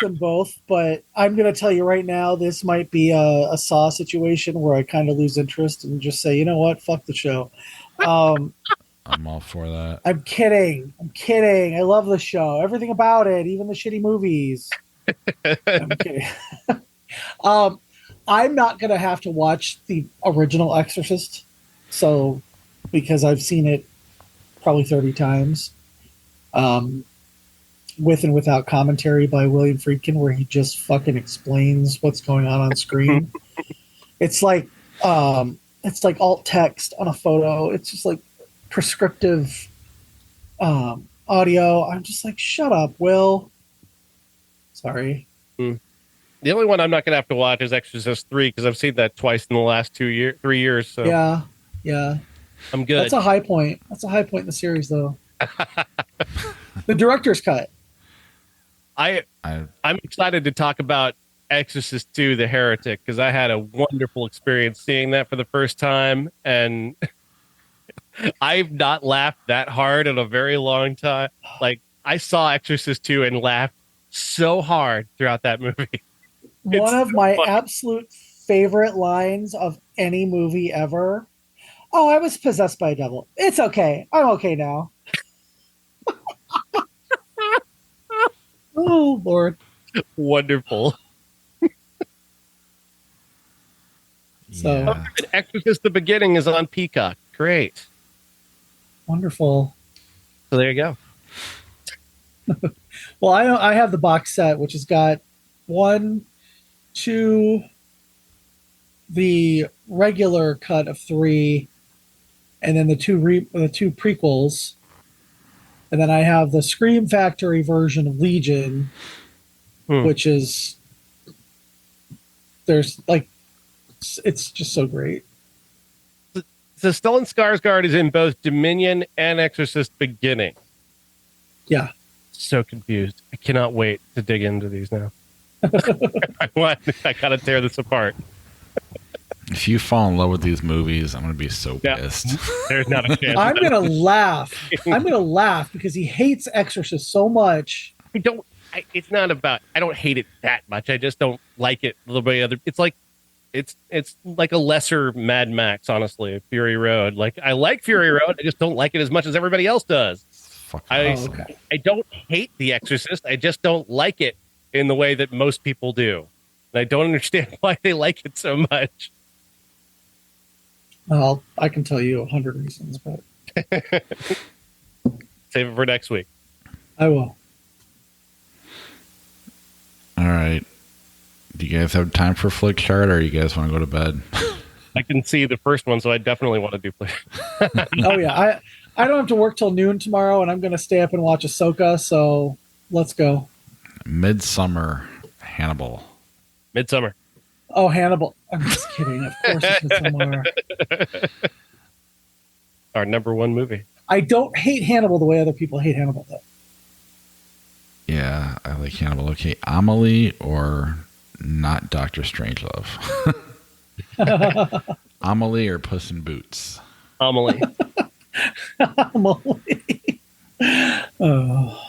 them both, but I'm gonna tell you right now, this might be a Saw situation where I kind of lose interest and just say, you know what, fuck the show. I'm all for that. I'm kidding. I love the show. Everything about it, even the shitty movies. I'm kidding. I'm not going to have to watch the original Exorcist, so because I've seen it probably 30 times, with and without commentary by William Friedkin, where he just fucking explains what's going on screen. It's like alt text on a photo. It's just like prescriptive audio. I'm just like, shut up, Will. Sorry. The only one I'm not going to have to watch is Exorcist 3 because I've seen that twice in the last 3 years. So yeah, I'm good. That's a high point. That's a high point in the series, though. The director's cut. I'm excited to talk about Exorcist 2, The Heretic, because I had a wonderful experience seeing that for the first time, and I've not laughed that hard in a very long time. Like, I saw Exorcist 2 and laughed so hard throughout that movie. One of my absolute favorite lines of any movie ever. Oh, I was possessed by a devil. It's okay. I'm okay now. Oh, Lord. Wonderful. So, Exorcist the Beginning is on Peacock. Great. Wonderful. So there you go. Well, I have the box set, which has got 1, 2, the regular cut of 3, and then the two prequels, and then I have the Scream Factory version of Legion, which is it's just so great. So Stellan Skarsgård is in both Dominion and Exorcist Beginning. Yeah. So confused. I cannot wait to dig into these now. I gotta tear this apart. If you fall in love with these movies, I'm gonna be so pissed. There's not a chance. I'm gonna laugh. I'm gonna laugh because he hates Exorcist so much. It's not about. I don't hate it that much. I just don't like it a little bit. It's like It's like a lesser Mad Max, honestly. Fury Road. Like I like Fury Road, I just don't like it as much as everybody else does. Fucking I awesome. okay. I don't hate The Exorcist. I just don't like it in the way that most people do. And I don't understand why they like it so much. Well, I can tell you 100 reasons, but Save it for next week. I will. All right. Do you guys have time for flick chart, or you guys want to go to bed? I can see the first one, so I definitely want to do play. Oh yeah, I don't have to work till noon tomorrow, and I'm going to stay up and watch Ahsoka. So let's go. Midsummer, Hannibal. Midsummer. Oh, Hannibal. I'm just kidding. Of course it's Midsummer. Our number one movie. I don't hate Hannibal the way other people hate Hannibal, though. Yeah, I like Hannibal. Okay, Amelie or not Doctor Strangelove? Amelie or Puss in Boots? Amelie. Emily. Oh.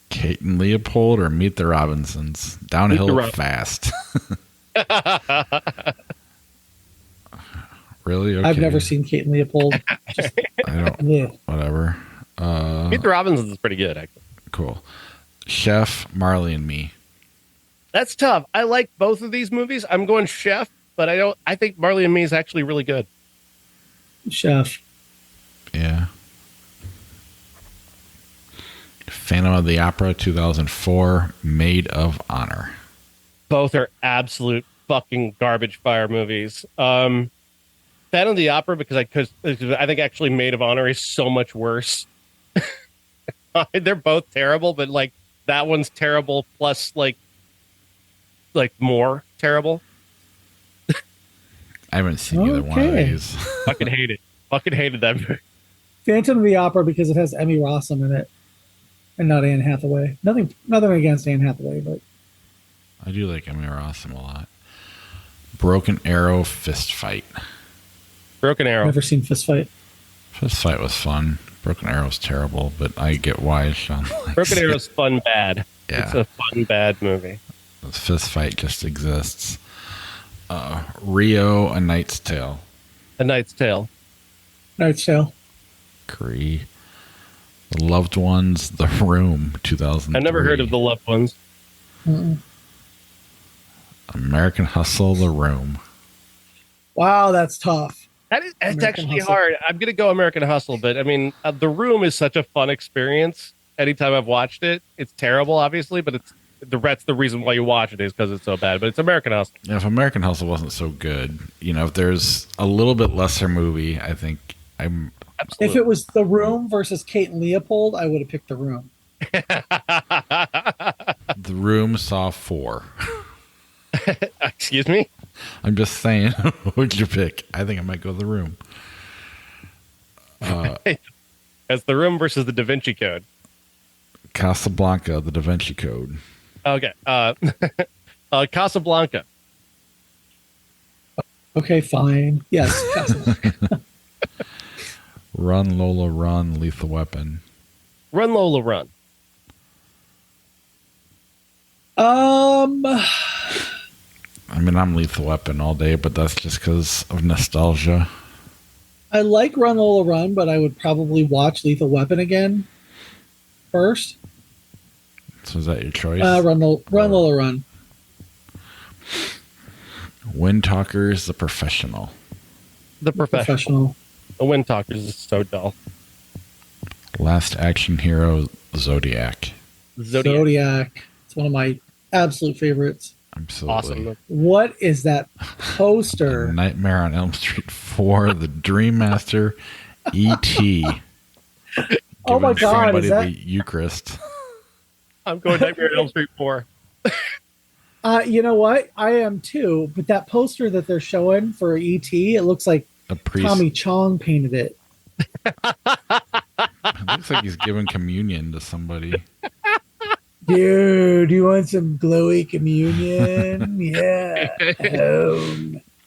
Kate and Leopold or Meet the Robinsons? Downhill fast. Really? Okay. I've never seen Kate and Leopold. Just, I don't. yeah. Whatever. Meet the Robinsons is pretty good, actually. Cool. Chef, Marley and Me. That's tough. I like both of these movies. I'm going Chef, but I think Marley and Me is actually really good. Chef. Yeah. Phantom of the Opera 2004, Maid of Honor. Both are absolute fucking garbage fire movies. Phantom of the Opera because I think actually Maid of Honor is so much worse. They're both terrible, but like that one's terrible plus like more terrible. I haven't seen either one of Okay. these. Fucking hate it. Fucking hated that movie. Phantom of the Opera because it has Emmy Rossum in it, and not Anne Hathaway. Nothing against Anne Hathaway, but I do like Emmy Rossum a lot. Broken Arrow, Fist Fight. Broken Arrow. never seen Fist Fight. Fist Fight was fun. Broken Arrow's terrible, but I get why Sean likes Broken it. Arrow's fun bad. Yeah. It's a fun bad movie. Fist Fight just exists. Rio, A Knight's Tale. A Knight's Tale. Knight's Tale. Cree. The Loved Ones, The Room, 2003. I've never heard of The Loved Ones. Mm-mm. American Hustle, The Room. Wow, that's tough. That's American actually Hustle. hard. I'm going to go American Hustle, but I mean, The Room is such a fun experience. Anytime I've watched it, it's terrible, obviously, but that's the reason why you watch it is because it's so bad. But it's American Hustle. Yeah, if American Hustle wasn't so good, if there's a little bit lesser movie, I think I'm. Absolutely. If it was The Room versus Kate and Leopold, I would have picked The Room. The Room saw 4. Excuse me? I'm just saying, what'd you pick? I think I might go The Room. As The Room versus the Da Vinci Code. Casablanca, The Da Vinci Code. Okay. Casablanca. Okay, fine. Yes. Casablanca. Run, Lola, Run, Lethal Weapon. Run, Lola, Run. I mean, I'm Lethal Weapon all day, but that's just because of nostalgia. I like Run Lola Run, but I would probably watch Lethal Weapon again first. So is that your choice? Run Lola Run. Wind Talkers, The Professional. The Professional. The Wind Talkers is so dull. Last Action Hero, Zodiac. Zodiac. It's one of my absolute favorites. Absolutely. Awesome. What is that poster? Nightmare on Elm Street 4, The Dream Master, E.T. Oh my Giving God, somebody is that- the Eucharist. I'm going Nightmare on Elm Street 4. You know what? I am too. But that poster that they're showing for E.T., it looks like A priest. Tommy Chong painted it. It looks like he's giving communion to somebody. Dude, you want some glowy communion? Yeah.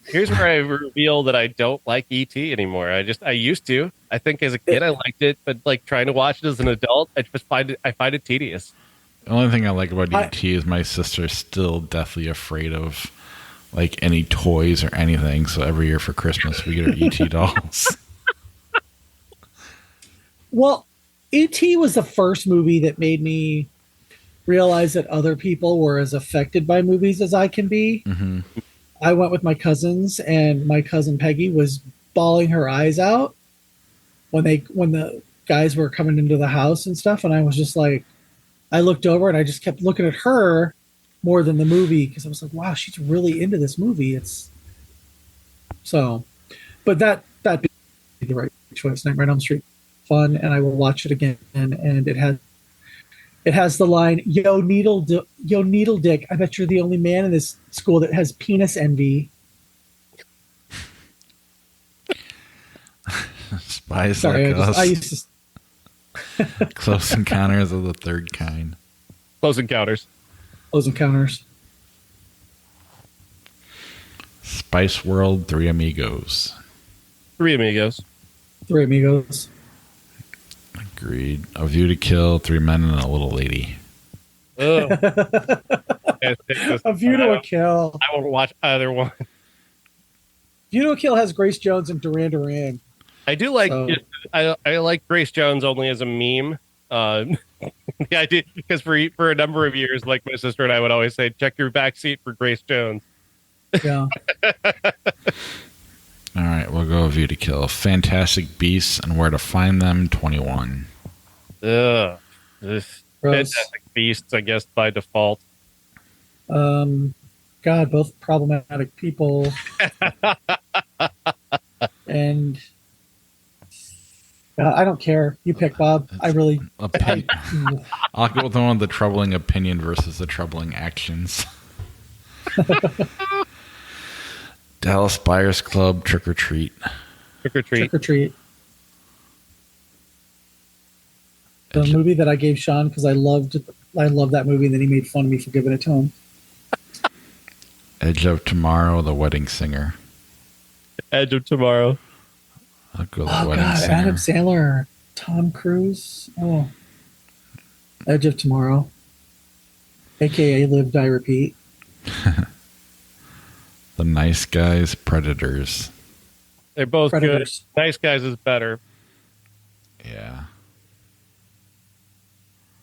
Here's where I reveal that I don't like E.T. anymore. I used to. I think as a kid I liked it, but like trying to watch it as an adult, I find it tedious. The only thing I like about E.T. is my sister's still deathly afraid of like any toys or anything. So every year for Christmas, we get our ET dolls. Well, E.T. was the first movie that made me realize that other people were as affected by movies as I can be. Mm-hmm. I went with my cousins, and my cousin Peggy was bawling her eyes out when the guys were coming into the house and stuff, and I was just like, I looked over and I just kept looking at her more than the movie because I was like, wow, she's really into this movie. It's so, but that be the right choice. Nightmare on Elm Street, fun, and I will watch it again. And it has the line, yo needle dick, I bet you're the only man in this school that has penis envy. Spies Sorry, like us. I used to Close Encounters of the Third Kind. Close Encounters. Close Encounters. Spice World, Three Amigos. Three Amigos. Three Amigos. Agreed. A View to Kill, Three Men and a Little Lady. Ugh. A View to a Kill. I won't watch either one. View to a Kill has Grace Jones and Duran Duran. I do like. So- I like Grace Jones only as a meme. Yeah, I did because for a number of years, like my sister and I would always say, check your back seat for Grace Jones. Yeah. All right, we'll go A View to Kill. Fantastic Beasts and Where to Find Them, 21. Ugh. Gross. Fantastic Beasts, I guess by default. God, both problematic people. And I don't care. You pick, Bob. I really. I'll go with the one with the troubling opinion versus the troubling actions. Dallas Buyers Club, Trick or Treat. Trick or Treat. Trick or Treat. The movie that I gave Sean because I loved that movie, and then he made fun of me for giving it to him. Edge of Tomorrow, The Wedding Singer. Edge of Tomorrow. I'll go with Oh The Wedding God, Singer. Adam Sandler, Tom Cruise. Oh, Edge of Tomorrow, aka Live Die Repeat. The Nice Guys, Predators. They're both Predators. good. Nice Guys is better. Yeah.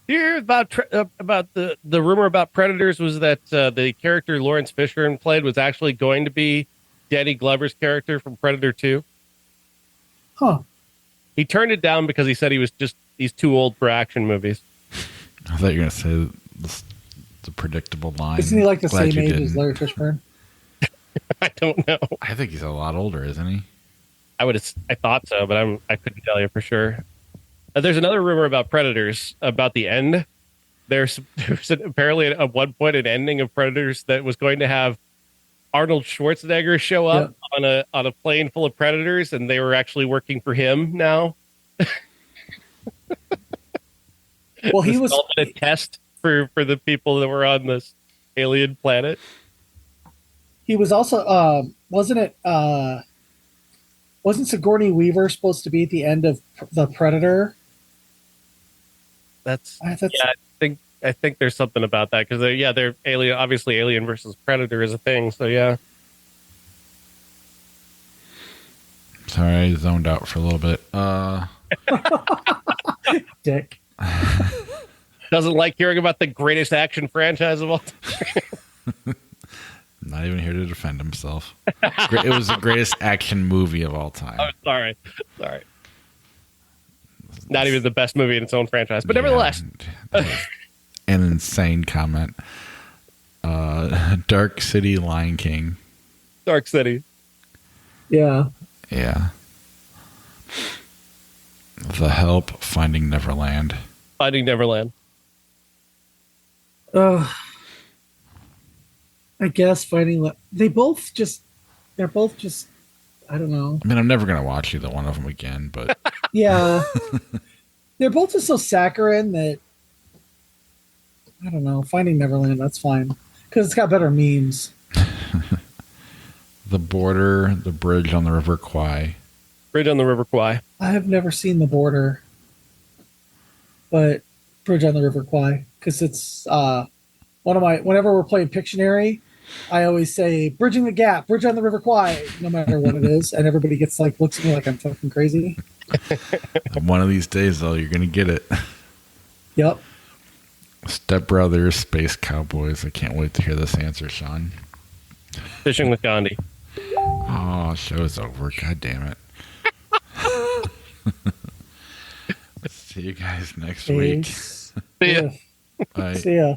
You hear about the rumor about Predators was that the character Lawrence Fishburne played was actually going to be Danny Glover's character from Predator 2. Huh. He turned it down because he said he's too old for action movies. I thought you were going to say the predictable line. Isn't he like the Glad same you age as didn't. Larry Fishburne? I don't know. I think he's a lot older, isn't he? I thought so, but I couldn't tell you for sure. There's another rumor about Predators about the end. There's apparently at one point an ending of Predators that was going to have Arnold Schwarzenegger show up on a plane full of predators, and they were actually working for him now. Well, he This was all been a test for the people that were on this alien planet. He was also wasn't Sigourney Weaver supposed to be at the end of The Predator? I think there's something about that because they're alien. Obviously, Alien versus Predator is a thing. So yeah. Sorry, I zoned out for a little bit. Dick. Doesn't like hearing about the greatest action franchise of all time. Not even here to defend himself. It was the greatest action movie of all time. Oh, sorry. Not even the best movie in its own franchise, but nevertheless. An insane comment. Dark City, Lion King. Dark City. Yeah. Yeah. The Help, Finding Neverland. Finding Neverland. I guess they're both just I don't know. I mean, I'm never going to watch either one of them again, but Yeah. They're both just so saccharine that I don't know. Finding Neverland, that's fine. Because it's got better memes. The Border, The Bridge on the River Kwai. Bridge on the River Kwai. I have never seen The Border. But Bridge on the River Kwai. Because it's whenever we're playing Pictionary, I always say bridging the gap, bridge on the River Kwai, no matter what it is, and everybody gets like looks at me like I'm fucking crazy. One of these days, though, you're gonna get it. Yep. Step Brothers, Space Cowboys. I can't wait to hear this answer, Sean. Fishing with Gandhi. Oh, show's over. God damn it. See you guys next week. Peace. See ya. Bye. See ya.